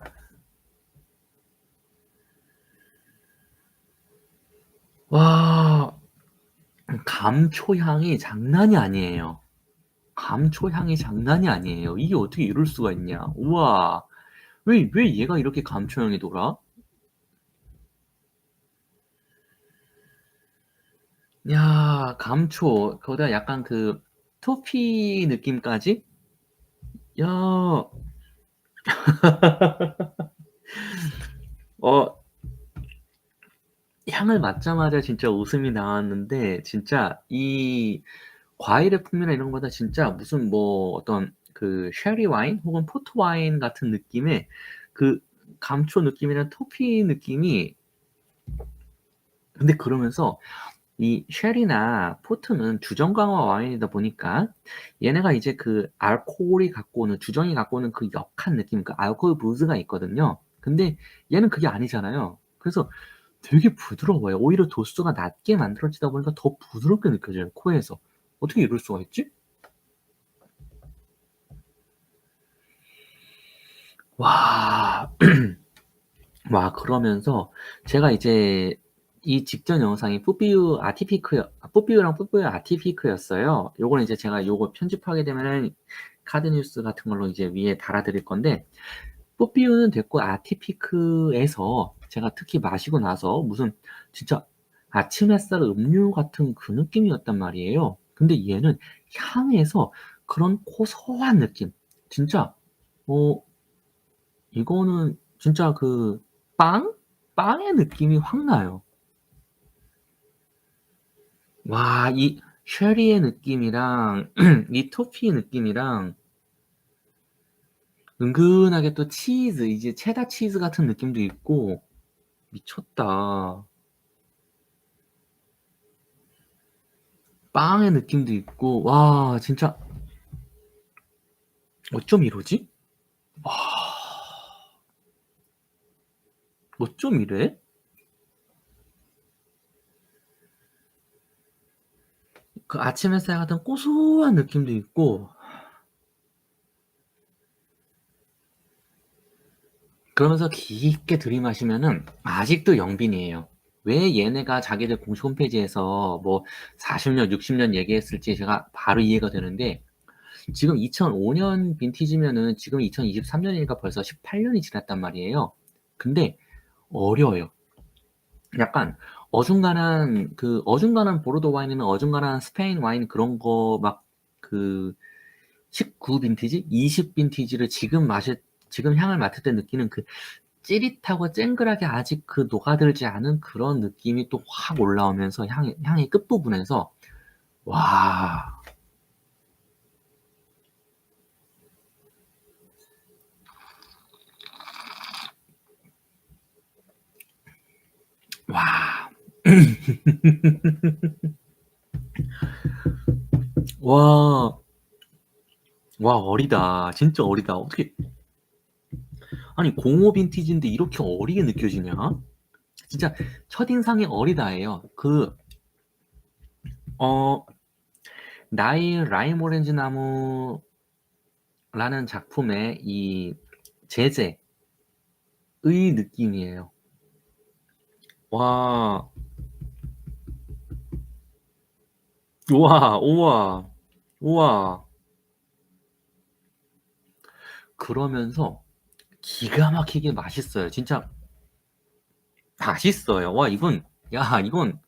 와, 감초 향이 장난이 아니에요. 감초 향이 장난이 아니에요. 이게 어떻게 이럴 수가 있냐. 우와. 왜 얘가 이렇게 감초 향이 돌아? 야, 감초. 거기다 약간 그 토피 느낌까지? 야, 어, 향을 맡자마자 진짜 웃음이 나왔는데, 진짜 이 과일의 풍미나 이런 것보다 진짜 무슨 뭐 어떤 그 쉐리 와인 혹은 포트 와인 같은 느낌의 그 감초 느낌이나 토피 느낌이, 근데 그러면서 이 쉐리나 포트는 주정 강화 와인이다 보니까 얘네가 이제 그 알코올이 갖고 오는, 주정이 갖고 오는 그 역한 느낌, 그 알코올 부즈가 있거든요. 근데 얘는 그게 아니잖아요. 그래서 되게 부드러워요. 오히려 도수가 낮게 만들어지다 보니까 더 부드럽게 느껴져요, 코에서. 어떻게 이럴 수가 있지? 와, 와, 그러면서 제가 이제 이 직전 영상이 뿌삐유랑 뿌삐유 아티피크였어요. 요거는 이제 제가 요거 편집하게 되면은 카드 뉴스 같은 걸로 이제 위에 달아드릴 건데, 뿌삐유는 됐고 아티피크에서 제가 특히 마시고 나서 무슨 진짜 아침 햇살 음료 같은 그 느낌이었단 말이에요. 근데 얘는 향에서 그런 고소한 느낌. 진짜, 어, 이거는 진짜 그 빵? 빵의 느낌이 확 나요. 와, 이 쉐리의 느낌이랑 이 토피의 느낌이랑 은근하게 또 치즈, 이제 체다 치즈 같은 느낌도 있고, 미쳤다. 빵의 느낌도 있고, 와, 진짜 어쩜 이러지? 와, 어쩜 이래? 그 아침 햇살 같은 고소한 느낌도 있고, 그러면서 깊게 들이마시면은 아직도 영빈이에요. 왜 얘네가 자기들 공식 홈페이지에서 뭐 40년, 60년 얘기했을지 제가 바로 이해가 되는데, 지금 2005년 빈티지면은 지금 2023년이니까 벌써 18년이 지났단 말이에요. 근데 어려요. 약간 어중간한 보르도 와인이나 어중간한 스페인 와인 그런 거 막 그 19 빈티지, 20 빈티지를 지금 향을 맡을 때 느끼는 그 찌릿하고 쨍글하게 아직 그 녹아들지 않은 그런 느낌이 또 확 올라오면서 향의 끝부분에서, 와, 와, 와, 와, 어리다. 진짜 어리다. 어떻게, 아니, 05 빈티지인데 이렇게 어리게 느껴지냐? 진짜 첫인상이 어리다예요. 어, 나의 라임 오렌지 나무라는 작품의 이 제제의 느낌이에요. 와, 우와, 우와, 우와. 그러면서 기가 막히게 맛있어요. 진짜 맛있어요. 와, 이건, 야, 이건,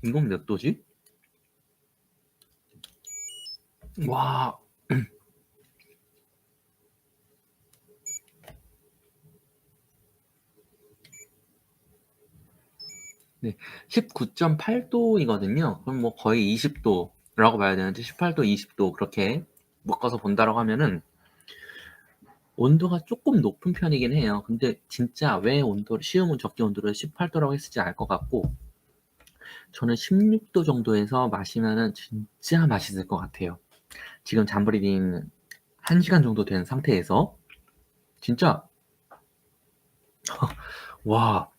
이건 몇 도지? 와, 네, 19.8도이거든요. 그럼 뭐 거의 20도라고 봐야 되는데 18도, 20도 그렇게 묶어서 본다라고 하면은 온도가 조금 높은 편이긴 해요. 근데 진짜 왜 시음은 적기 온도를 18도라고 했을지 알 것 같고 저는 16도 정도에서 마시면은 진짜 맛있을 것 같아요. 지금 잠버리딩 1시간 정도 된 상태에서 진짜 와,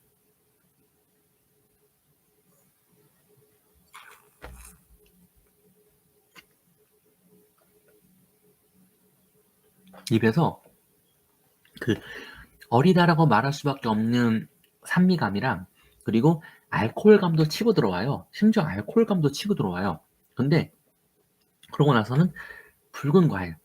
입에서 그 어리다라고 말할 수밖에 없는 산미감이랑 그리고 알코올감도 치고 들어와요. 심지어 알코올감도 치고 들어와요. 근데 그러고 나서는 붉은 과일.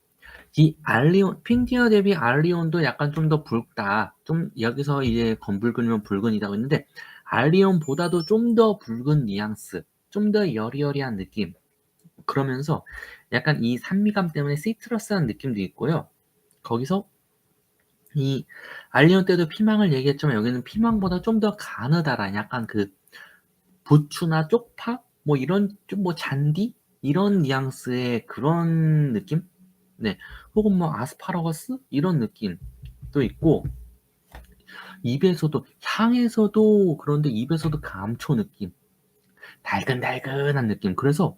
이 알리온, 핀티아 대비 알리온도 약간 좀 더 붉다. 좀 여기서 이제 검붉은이면 붉은이라고 했는데 알리온보다도 좀 더 붉은 뉘앙스, 좀 더 여리여리한 느낌. 그러면서 약간 이 산미감 때문에 시트러스한 느낌도 있고요. 거기서 이 알리온 때도 피망을 얘기했지만 여기는 피망보다 좀 더 가느다란 약간 그 부추나 쪽파 뭐 이런 좀 뭐 잔디 이런 뉘앙스의 그런 느낌? 네. 혹은 뭐 아스파라거스 이런 느낌도 있고 입에서도 향에서도 그런데 입에서도 감초 느낌, 달근달근한 느낌. 그래서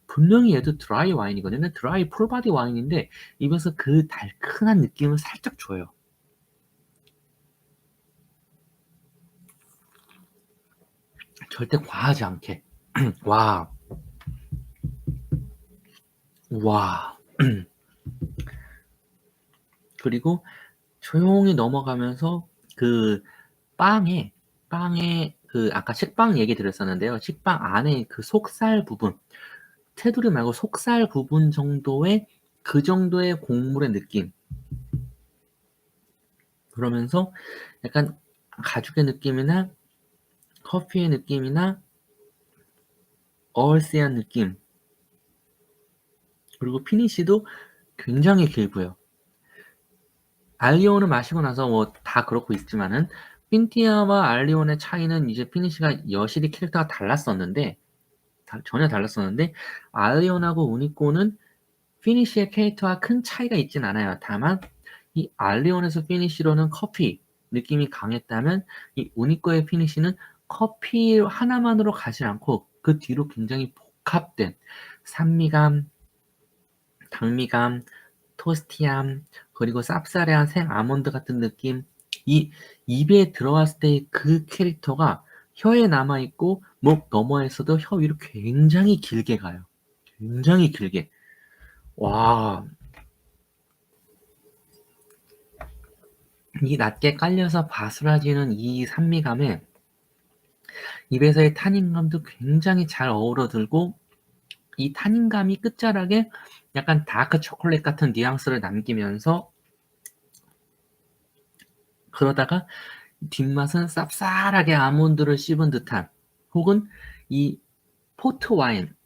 분명히 얘도 드라이 와인이거든요. 드라이 풀바디 와인인데 입에서 그 달큰한 느낌을 살짝 줘요. 절대 과하지 않게. 와, 와. 그리고 조용히 넘어가면서 그 빵에 그 아까 식빵 얘기 드렸었는데요. 식빵 안에 그 속살 부분, 테두리 말고 속살 부분 정도의 그 정도의 곡물의 느낌. 그러면서 약간 가죽의 느낌이나 커피의 느낌이나 얼씨한 느낌. 그리고 피니쉬도 굉장히 길고요. 알리온을 마시고 나서 뭐 다 그렇고 있지만은 핀티아와 알리온의 차이는 이제 피니쉬가 여실히 캐릭터가 달랐었는데 전혀 달랐었는데 알리온하고 우니꼬는 피니쉬의 캐릭터와 큰 차이가 있진 않아요. 다만 이 알리온에서 피니쉬로는 커피 느낌이 강했다면 이 우니꼬의 피니쉬는 커피 하나만으로 가지 않고 그 뒤로 굉장히 복합된 산미감, 당미감, 토스티함, 그리고 쌉싸래한 생 아몬드 같은 느낌. 이 입에 들어왔을 때 그 캐릭터가 혀에 남아있고 목 너머에서도 혀 위로 굉장히 길게 가요. 굉장히 길게. 와, 이 낮게 깔려서 바스라지는 이 산미감에 입에서의 타닌감도 굉장히 잘 어우러들고 이 타닌감이 끝자락에 약간 다크 초콜릿 같은 뉘앙스를 남기면서 그러다가 뒷맛은 쌉쌀하게 아몬드를 씹은 듯한 혹은 이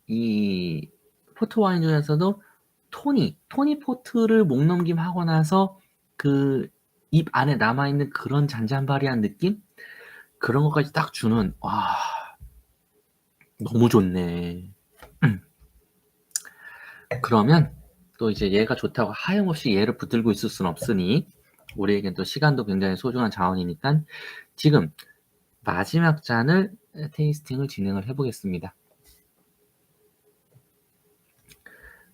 이 포트 와인 중에서도 토니 포트를 목넘김 하고 나서 그 입 안에 남아있는 그런 잔잔바리한 느낌? 그런 것까지 딱 주는, 와, 너무 좋네. 그러면 또 이제 얘가 좋다고 하염없이 얘를 붙들고 있을 수는 없으니 우리에겐 또 시간도 굉장히 소중한 자원이니까 지금 마지막 잔을 테이스팅을 진행을 해보겠습니다.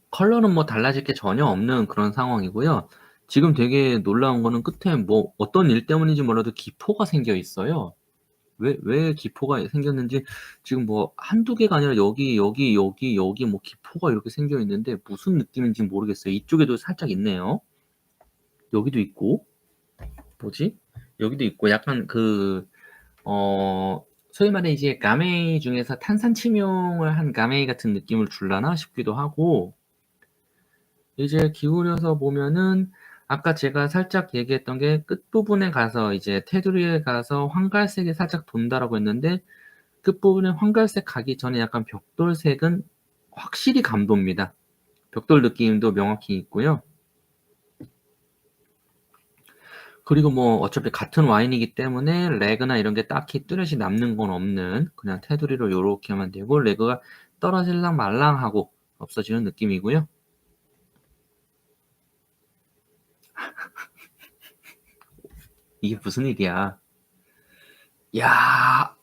컬러는 뭐 달라질 게 전혀 없는 그런 상황이고요. 지금 되게 놀라운 거는 끝에 뭐 어떤 일 때문인지 몰라도 기포가 생겨 있어요. 왜 기포가 생겼는지 지금 뭐 한두 개가 아니라 여기 뭐 기포가 이렇게 생겨 있는데 무슨 느낌인지 모르겠어요. 이쪽에도 살짝 있네요. 여기도 있고, 뭐지? 여기도 있고, 약간 소위 말해 이제 가메이 중에서 탄산 침용을 한 가메이 같은 느낌을 줄라나 싶기도 하고, 이제 기울여서 보면은 아까 제가 살짝 얘기했던 게 끝부분에 가서 이제 테두리에 가서 황갈색이 살짝 돈다라고 했는데 끝부분에 황갈색 가기 전에 약간 벽돌색은 확실히 감도입니다. 벽돌 느낌도 명확히 있고요. 그리고 뭐 어차피 같은 와인이기 때문에 레그나 이런 게 딱히 뚜렷이 남는 건 없는 그냥 테두리로 요렇게 하면 되고 레그가 떨어질랑 말랑하고 없어지는 느낌이고요. 이게 무슨 일이야. 야.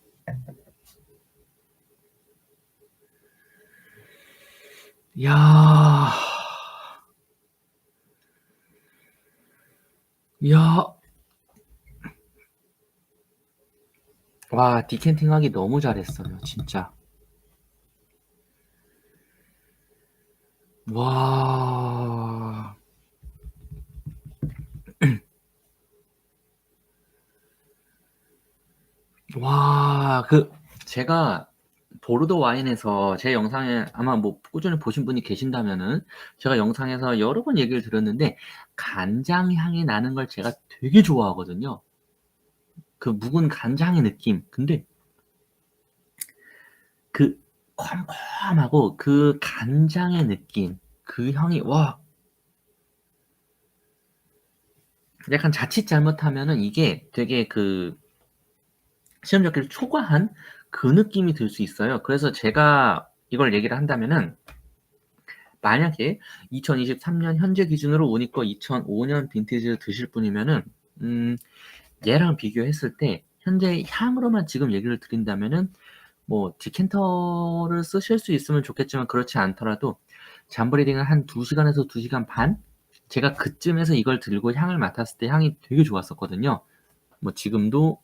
야. 야. 와, 디캔팅 하기 너무 잘했어요, 진짜. 와. 와, 제가 보르도 와인에서 제 영상에 아마 뭐 꾸준히 보신 분이 계신다면은 제가 영상에서 여러 번 얘기를 들었는데 간장 향이 나는 걸 제가 되게 좋아하거든요. 그 묵은 간장의 느낌. 근데 그 컴컴하고 그 간장의 느낌, 그 향이 와. 약간 자칫 잘못하면은 이게 되게 시험 적기를 초과한 그 느낌이 들 수 있어요. 그래서 제가 이걸 얘기를 한다면은 만약에 2023년 현재 기준으로 오니까 2005년 빈티지를 드실 분이면은 얘랑 비교했을 때 현재 향으로만 지금 얘기를 드린다면은 뭐 디캔터를 쓰실 수 있으면 좋겠지만 그렇지 않더라도 잠브리딩을 한 2시간에서 2시간 반? 제가 그쯤에서 이걸 들고 향을 맡았을 때 향이 되게 좋았었거든요. 뭐 지금도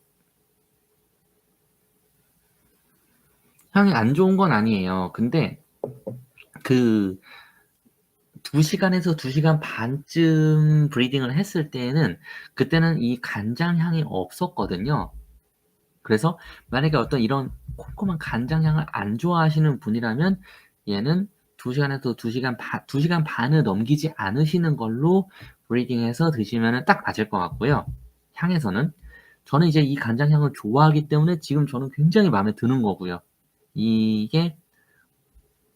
향이 안 좋은 건 아니에요. 근데 2시간에서 2시간 반쯤 브리딩을 했을 때에는 그때는 이 간장 향이 없었거든요. 그래서 만약에 어떤 이런 콤콤한 간장 향을 안 좋아하시는 분이라면 얘는 2시간에서 2시간 반을 넘기지 않으시는 걸로 브리딩해서 드시면은 딱 맞을 것 같고요. 향에서는. 저는 이제 이 간장 향을 좋아하기 때문에 지금 저는 굉장히 마음에 드는 거고요. 이게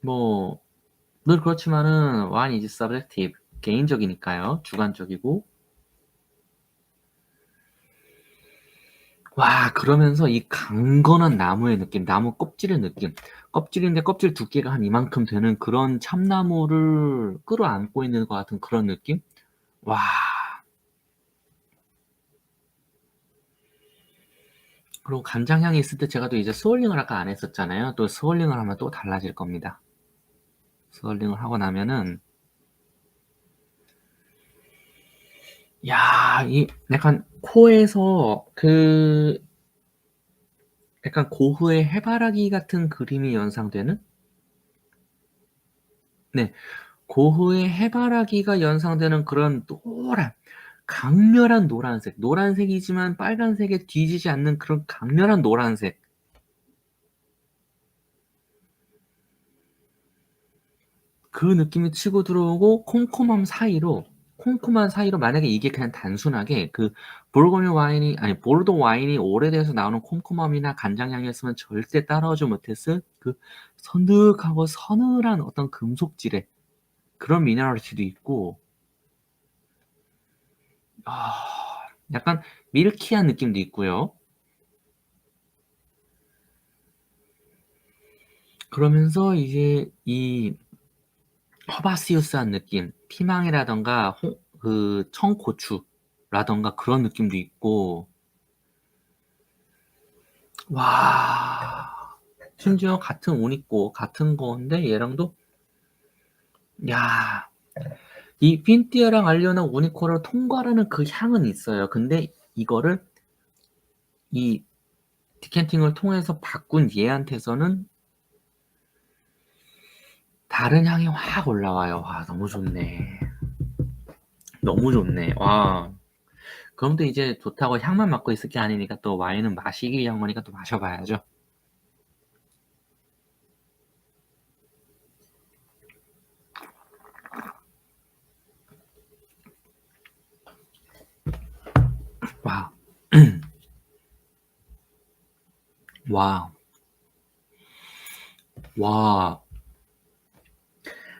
뭐 늘 그렇지만은 wine is subjective. 개인적이니까요. 주관적이고. 와, 그러면서 이 강건한 나무의 느낌, 나무 껍질의 느낌. 껍질인데 껍질 두께가 한 이만큼 되는 그런 참나무를 끌어안고 있는 것 같은 그런 느낌? 와. 그리고 간장향이 있을 때 제가 또 이제 스월링을 아까 안 했었잖아요. 또 스월링을 하면 또 달라질 겁니다. 스월링을 하고 나면은 야, 이 약간 코에서 약간 고흐의 해바라기 같은 그림이 연상되는? 네. 고흐의 해바라기가 연상되는 그런 강렬한 노란색. 노란색이지만 빨간색에 뒤지지 않는 그런 강렬한 노란색. 그 느낌이 치고 들어오고 콤콤한 사이로 만약에 이게 그냥 단순하게 보르도 와인이 오래돼서 나오는 콤콤함이나 간장향이었으면 절대 따라오지 못했을 선득하고 서늘한 어떤 금속질의 그런 미네랄티도 있고, 약간 밀키한 느낌도 있고요. 그러면서 이제 이 허바시우스한 느낌, 피망이라던가 청고추라던가 그런 느낌도 있고, 와, 심지어 같은 옷 입고 같은 건데 얘랑도 야, 이 핀티아랑 알리오나 우니코를 통과하는 그 향은 있어요. 근데 이거를 이 디캔팅을 통해서 바꾼 얘한테서는 다른 향이 확 올라와요. 와, 너무 좋네. 너무 좋네. 와. 그럼 또 이제 좋다고 향만 맡고 있을 게 아니니까 또 와인은 마시기 위한 거니까 또 마셔봐야죠. 와. 와. 와,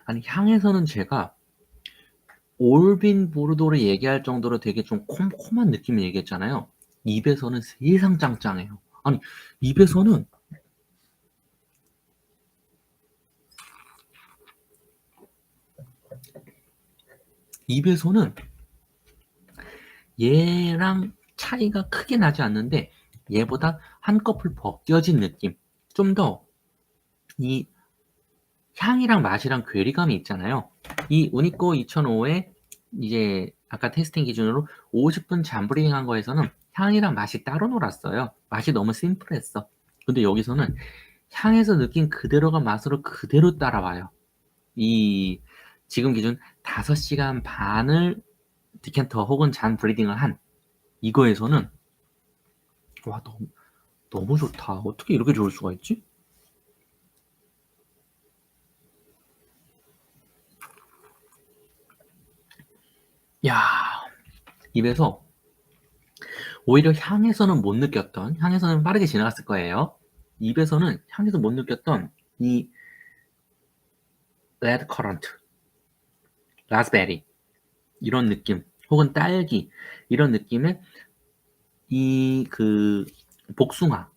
아니 향에서는 제가 올빈 보르도를 얘기할 정도로 되게 좀 콤콤한 느낌을 얘기했잖아요. 입에서는 세상 짱짱해요. 아니 입에서는 입에서는 얘랑 차이가 크게 나지 않는데 얘보다 한꺼풀 벗겨진 느낌. 좀 더 이 향이랑 맛이랑 괴리감이 있잖아요. 이 우니꼬 2005에 이제 아까 테스팅 기준으로 50분 잠브리딩한 거에서는 향이랑 맛이 따로 놀았어요. 맛이 너무 심플했어. 근데 여기서는 향에서 느낀 그대로가 맛으로 그대로 따라와요. 이 지금 기준 5시간 반을 디캔터 혹은 잔 브리딩을 한 이거에서는 와 너무 좋다. 어떻게 이렇게 좋을 수가 있지? 야, 입에서 오히려 향에서는 못 느꼈던, 향에서는 빠르게 지나갔을 거예요. 입에서는 향에서 못 느꼈던 이 레드 커런트, 라즈베리 이런 느낌, 혹은 딸기 이런 느낌의 이 그 복숭아,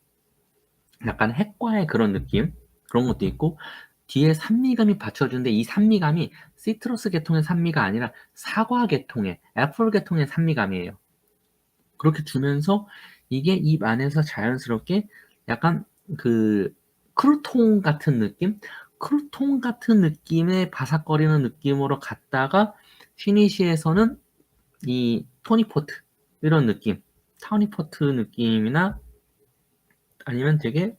약간 핵과의 그런 느낌 그런 것도 있고 뒤에 산미감이 받쳐주는데 이 산미감이 시트러스 계통의 산미가 아니라 사과 계통의 애플 계통의 산미감이에요. 그렇게 주면서 이게 입 안에서 자연스럽게 약간 그 크루통 같은 느낌? 크루통 같은 느낌의 바삭거리는 느낌으로 갔다가 피니시에서는 이 토니포트 이런 느낌, 타우니포트 느낌이나 아니면 되게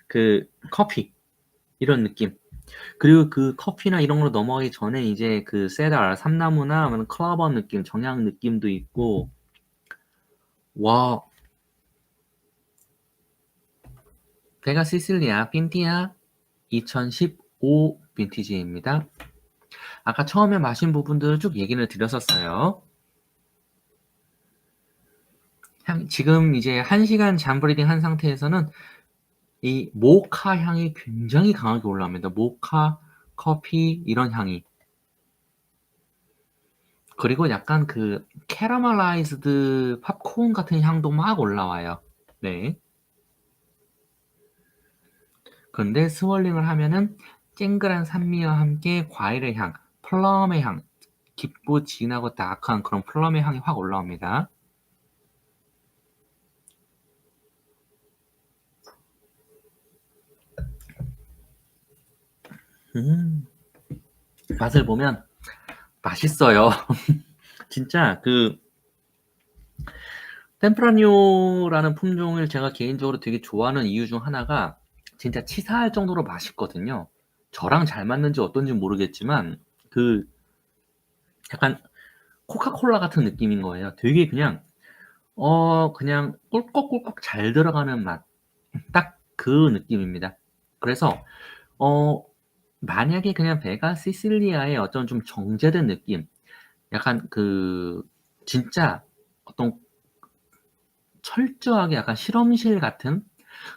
그 커피 이런 느낌. 그리고 그 커피나 이런 걸로 넘어가기 전에 이제 그 세달, 삼나무나 아니면 클라버 느낌, 정향 느낌도 있고 와 베가 시실리아 빈티아 2015 빈티지입니다. 아까 처음에 마신 부분들을 쭉 얘기를 드렸었어요. 지금 이제 1시간 잠브리딩 한 상태에서는 이 모카 향이 굉장히 강하게 올라옵니다. 모카, 커피 이런 향이. 그리고 약간 그 캐러멜라이즈드 팝콘 같은 향도 막 올라와요. 네. 그런데 스월링을 하면은 쨍그란 산미와 함께 과일의 향, 플럼의 향, 깊고 진하고 다크한 그런 플럼의 향이 확 올라옵니다. 맛을 보면 맛있어요. 진짜 그 템프라뇨라는 품종을 제가 개인적으로 되게 좋아하는 이유 중 하나가 진짜 치사할 정도로 맛있거든요. 저랑 잘 맞는지 어떤지 모르겠지만 그 약간 코카콜라 같은 느낌인 거예요. 되게 그냥 꿀꺽꿀꺽 잘 들어가는 맛. 딱 그 느낌입니다. 그래서 어 만약에 그냥 베가 시실리아의 어떤 좀 정제된 느낌, 약간 그 진짜 어떤 철저하게 약간 실험실 같은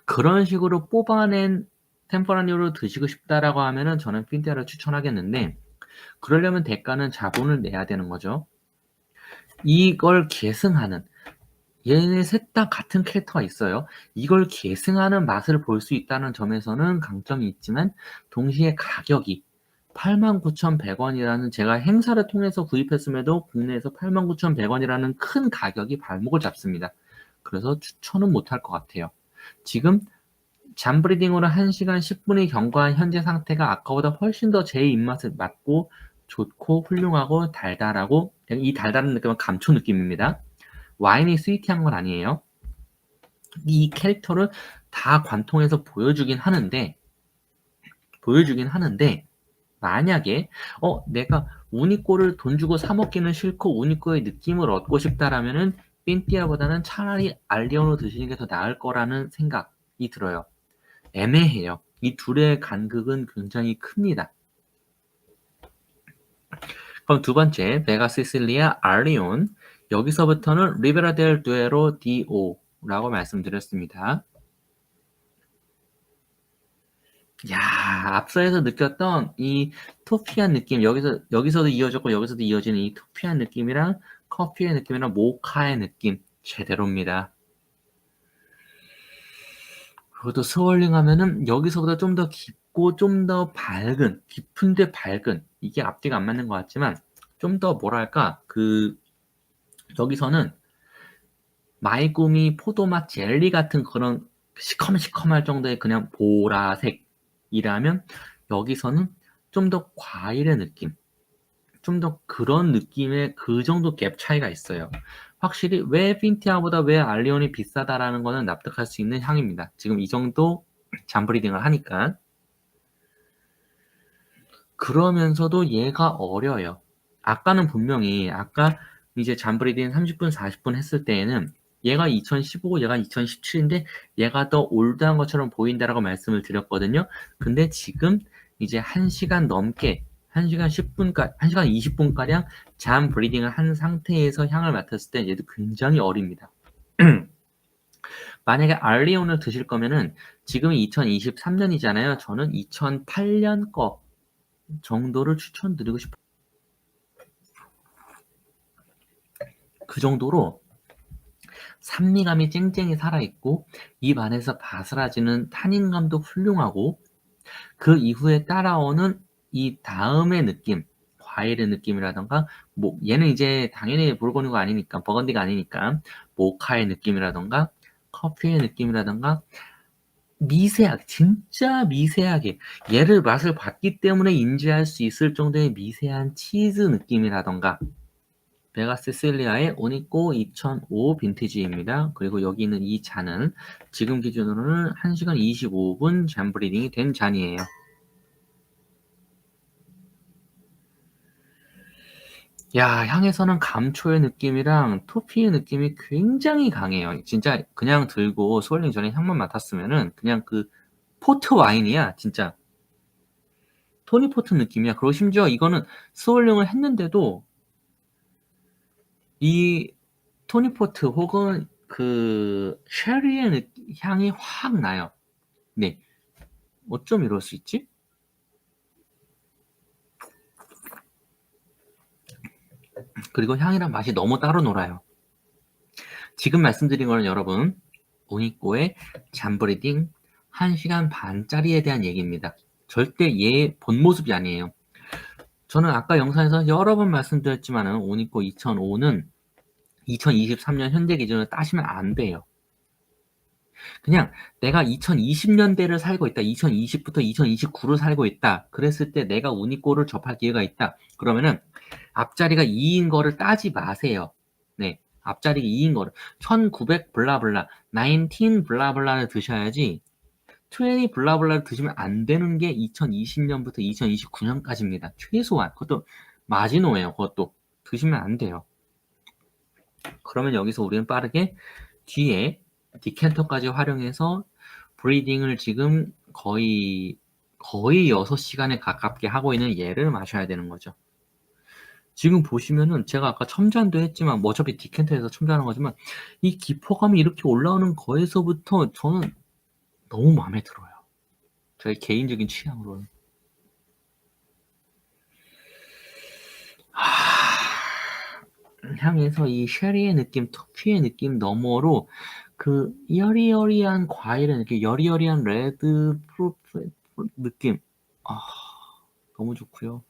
그런 식으로 뽑아낸 템포라뇨를 드시고 싶다라고 하면은 저는 핀테아를 추천하겠는데 그러려면 대가는 자본을 내야 되는 거죠. 이걸 계승하는 얘네 셋 다 같은 캐릭터가 있어요. 이걸 계승하는 맛을 볼 수 있다는 점에서는 강점이 있지만 동시에 가격이 89,100원이라는 제가 행사를 통해서 구입했음에도 국내에서 89,100원이라는 큰 가격이 발목을 잡습니다. 그래서 추천은 못할 것 같아요. 지금 잠브리딩으로 1시간 10분이 경과한 현재 상태가 아까보다 훨씬 더 제 입맛에 맞고 좋고 훌륭하고 달달하고 이 달달한 느낌은 감초 느낌입니다. 와인이 스위티한 건 아니에요. 이 캐릭터를 다 관통해서 보여주긴 하는데 만약에 내가 우니꼬를 돈 주고 사 먹기는 싫고 우니꼬의 느낌을 얻고 싶다라면은 핀띠아보다는 차라리 알리오로 드시는 게 더 나을 거라는 생각이 들어요. 애매해요. 이 둘의 간극은 굉장히 큽니다. 그럼 두 번째, 베가 시실리아 알리온. 여기서부터는 리베라 델 두에로 디오라고 말씀드렸습니다. 야, 앞서에서 느꼈던 이 토피한 느낌, 여기서도 이어졌고 여기서도 이어지는 이 토피한 느낌이랑 커피의 느낌이랑 모카의 느낌 제대로입니다. 그것도 스월링 하면은 여기서보다 좀 더 깊고 좀 더 밝은, 깊은데 밝은, 이게 앞뒤가 안 맞는 것 같지만 좀 더 뭐랄까, 여기서는 마이구미 포도맛 젤리 같은 그런 시커멀시커멀 정도의 그냥 보라색이라면 여기서는 좀 더 과일의 느낌, 좀 더 그런 느낌의 그 정도 갭 차이가 있어요. 확실히 왜 핀티아보다 왜 알리온이 비싸다라는 거는 납득할 수 있는 향입니다. 지금 이 정도 잠브리딩을 하니까. 그러면서도 얘가 어려요. 아까는 분명히 아까 이제 잠브리딩 30분 40분 했을 때에는 얘가 2015, 얘가 2017인데 얘가 더 올드한 것처럼 보인다라고 말씀을 드렸거든요. 근데 지금 이제 1시간 넘게 1시간 10분까지 1시간 20분가량 잠 브리딩을 한 상태에서 향을 맡았을 때 얘도 굉장히 어립니다. 만약에 알리온을 드실 거면은 지금이 2023년이잖아요. 저는 2008년 거 정도를 추천드리고 싶어요. 그 정도로 산미감이 쨍쨍히 살아있고 입 안에서 바스라지는 타닌감도 훌륭하고 그 이후에 따라오는 이 다음의 느낌, 과일의 느낌이라던가 뭐 얘는 이제 당연히 볼고니가 아니니까 버건디가 아니니까 모카의 느낌이라던가 커피의 느낌이라던가 미세하게 진짜 미세하게 얘를 맛을 봤기 때문에 인지할 수 있을 정도의 미세한 치즈 느낌이라던가 베가 시실리아의 오니꼬 2005 빈티지입니다. 그리고 여기 있는 이 잔은 지금 기준으로는 1시간 25분 잔 브리딩이 된 잔이에요. 야, 향에서는 감초의 느낌이랑 토피의 느낌이 굉장히 강해요. 진짜 그냥 들고 스월링 전에 향만 맡았으면은 그냥 그 포트 와인이야, 진짜. 토니 포트 느낌이야. 그리고 심지어 이거는 스월링을 했는데도 이 토니 포트 혹은 그 쉐리의 향이 확 나요. 네. 어쩜 이럴 수 있지? 그리고 향이랑 맛이 너무 따로 놀아요. 지금 말씀드린 거는 여러분 오니꼬의 잠브리딩 1시간 반짜리에 대한 얘기입니다. 절대 얘 본 모습이 아니에요. 저는 아까 영상에서 여러 번 말씀드렸지만 오니꼬 2005는 2023년 현재 기준으로 따시면 안 돼요. 그냥 내가 2020년대를 살고 있다. 2020부터 2029를 살고 있다. 그랬을 때 내가 우니꼬를 접할 기회가 있다. 그러면은 앞자리가 2인 거를 따지 마세요. 네. 앞자리가 2인 거를 1900 블라블라 19 블라블라를 드셔야지 20 블라블라를 드시면 안 되는 게 2020년부터 2029년까지입니다. 최소한. 그것도 마지노예요. 그것도 드시면 안 돼요. 그러면 여기서 우리는 빠르게 뒤에 디캔터까지 활용해서 브리딩을 지금 거의 6시간에 가깝게 하고 있는 얘를 마셔야 되는 거죠. 지금 보시면은 제가 아까 첨잔도 했지만 뭐 어차피 디캔터에서 첨잔한 거지만 이 기포감이 이렇게 올라오는 거에서부터 저는 너무 마음에 들어요. 저의 개인적인 취향으로는. 향에서 이 쉐리의 느낌, 터피의 느낌 너머로 그 여리여리한 과일의 느낌, 여리여리한 레드 프루트 느낌. 아, 너무 좋고요.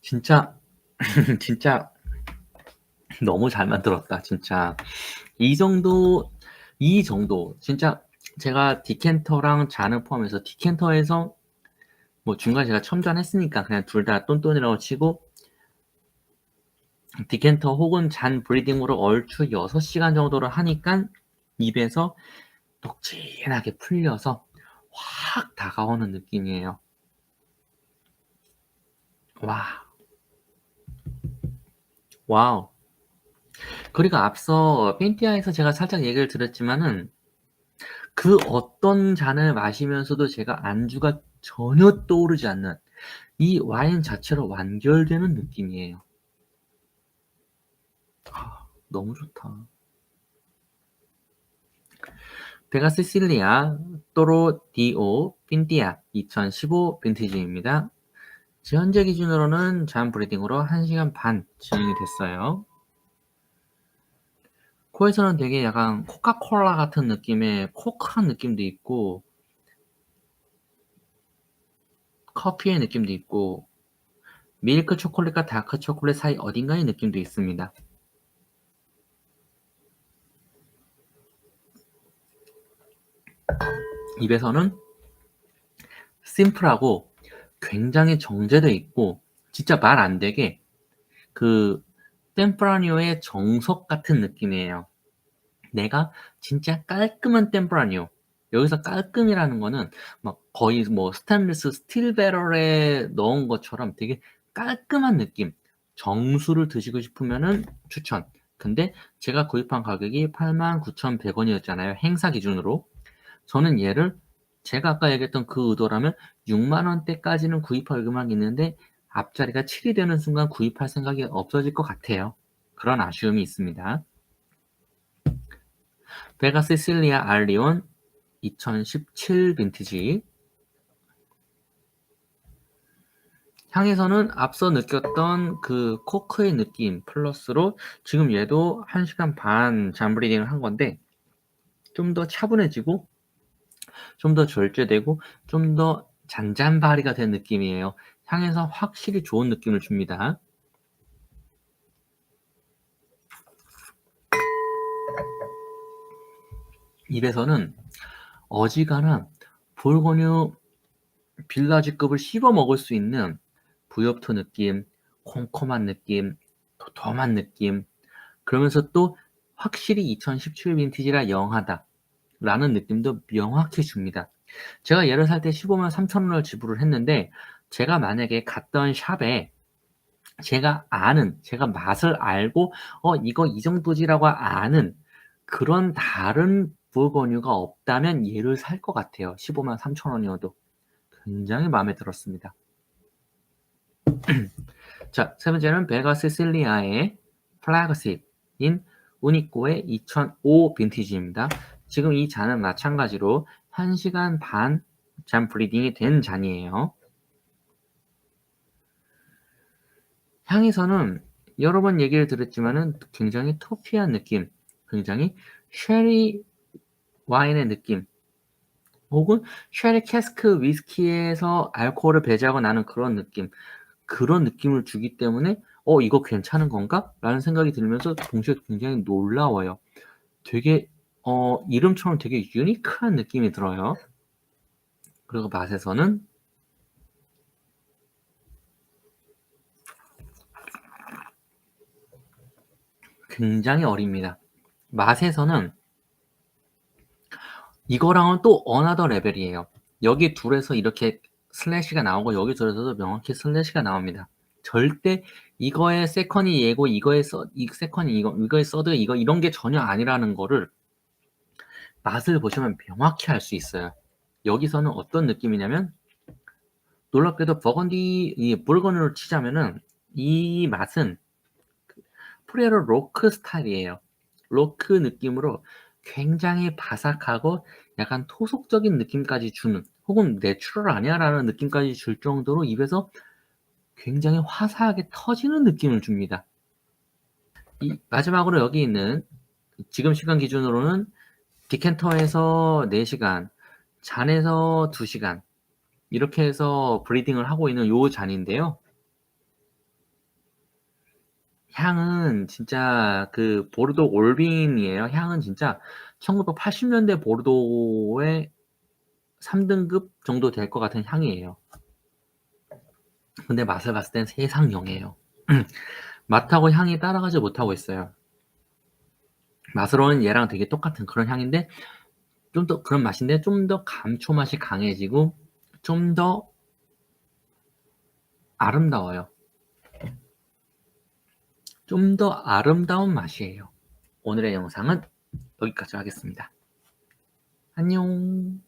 진짜 진짜 너무 잘 만들었다. 진짜 이 정도 진짜 제가 디캔터랑 잔을 포함해서 디캔터에서 뭐 중간에 제가 첨잔했으니까 그냥 둘 다 똔똔이라고 치고 디캔터 혹은 잔 브리딩으로 얼추 6시간 정도를 하니까 입에서 녹진하게 풀려서 확 다가오는 느낌이에요. 와, 와우. 그리고 앞서 펜티아에서 제가 살짝 얘기를 드렸지만은 그 어떤 잔을 마시면서도 제가 안주가 전혀 떠오르지 않는 이 와인 자체로 완결되는 느낌이에요. 너무 좋다. 베가 시실리아 또로 디오 핀티아 2015 빈티지입니다. 현재 기준으로는 잠 브리딩으로 1시간 반 진행이 됐어요. 코에서는 되게 약간 코카콜라 같은 느낌의 코크한 느낌도 있고 커피의 느낌도 있고 밀크 초콜릿과 다크 초콜릿 사이 어딘가의 느낌도 있습니다. 입에서는 심플하고 굉장히 정제돼 있고 진짜 말 안 되게 그 템프라니오의 정석 같은 느낌이에요. 내가 진짜 깔끔한 템프라니오. 여기서 깔끔이라는 거는 막 거의 뭐 스테인리스 스틸 배럴에 넣은 것처럼 되게 깔끔한 느낌. 정수를 드시고 싶으면은 추천. 근데 제가 구입한 가격이 89,100원이었잖아요. 행사 기준으로. 저는 얘를 제가 아까 얘기했던 그 의도라면 6만 원대까지는 구입할 의향이 있는데 앞자리가 7이 되는 순간 구입할 생각이 없어질 것 같아요. 그런 아쉬움이 있습니다. 베가 시실리아 알리온 2017 빈티지. 향에서는 앞서 느꼈던 그 코크의 느낌 플러스로 지금 얘도 1시간 반 잠브리딩을 한 건데 좀 더 차분해지고 좀 더 절제되고 좀 더 잔잔바리가 된 느낌이에요. 향에서 확실히 좋은 느낌을 줍니다. 입에서는 어지간한 볼고뉴 빌라지급을 씹어 먹을 수 있는 부엽토 느낌, 콤콤한 느낌, 도톰한 느낌, 그러면서 또 확실히 2017 빈티지라 영하다 라는 느낌도 명확히 줍니다. 제가 얘를 살 때 15만 3천 원을 지불을 했는데 제가 만약에 갔던 샵에 제가 맛을 알고 이거 이 정도지라고 아는 그런 다른 부어건유가 없다면 얘를 살 것 같아요. 15만 3천 원이어도 굉장히 마음에 들었습니다. 자, 세 번째는 베가 시실리아의 플래그십인 우니꼬의 2005 빈티지입니다. 지금 이 잔은 마찬가지로 1시간 반 잔 브리딩이 된 잔이에요. 향에서는 여러 번 얘기를 들었지만은 굉장히 토피한 느낌, 굉장히 쉐리 와인의 느낌, 혹은 쉐리 캐스크 위스키에서 알코올을 배제하고 나는 그런 느낌을 주기 때문에 이거 괜찮은 건가? 라는 생각이 들면서 동시에 굉장히 놀라워요. 되게 이름처럼 되게 유니크한 느낌이 들어요. 그리고 맛에서는 굉장히 어립니다. 맛에서는 이거랑은 또 어나더 레벨이에요. 여기 둘에서 이렇게 슬래시가 나오고 여기 둘에서도 명확히 슬래시가 나옵니다. 절대 이거의 세컨이 얘고 이거의 세컨이 이거의 서드 이런 게 전혀 아니라는 거를 맛을 보시면 명확히 알 수 있어요. 여기서는 어떤 느낌이냐면 놀랍게도 버건디 불건으로 치자면은 이 맛은 프레로 로크 스타일이에요. 로크 느낌으로 굉장히 바삭하고 약간 토속적인 느낌까지 주는 혹은 내추럴 아니야라는 느낌까지 줄 정도로 입에서 굉장히 화사하게 터지는 느낌을 줍니다. 마지막으로 여기 있는 지금 시간 기준으로는 디켄터에서 4시간, 잔에서 2시간 이렇게 해서 브리딩을 하고 있는 요 잔인데요. 향은 진짜 그 보르도 올빈이에요. 향은 진짜 1980년대 보르도의 3등급 정도 될 것 같은 향이에요. 근데 맛을 봤을 땐 세상 영해요. 맛하고 향이 따라가지 못하고 있어요. 맛으로는 얘랑 되게 똑같은 그런 향인데 좀 더 그런 맛인데 좀 더 감초맛이 강해지고 좀 더 아름다워요. 좀 더 아름다운 맛이에요. 오늘의 영상은 여기까지 하겠습니다. 안녕.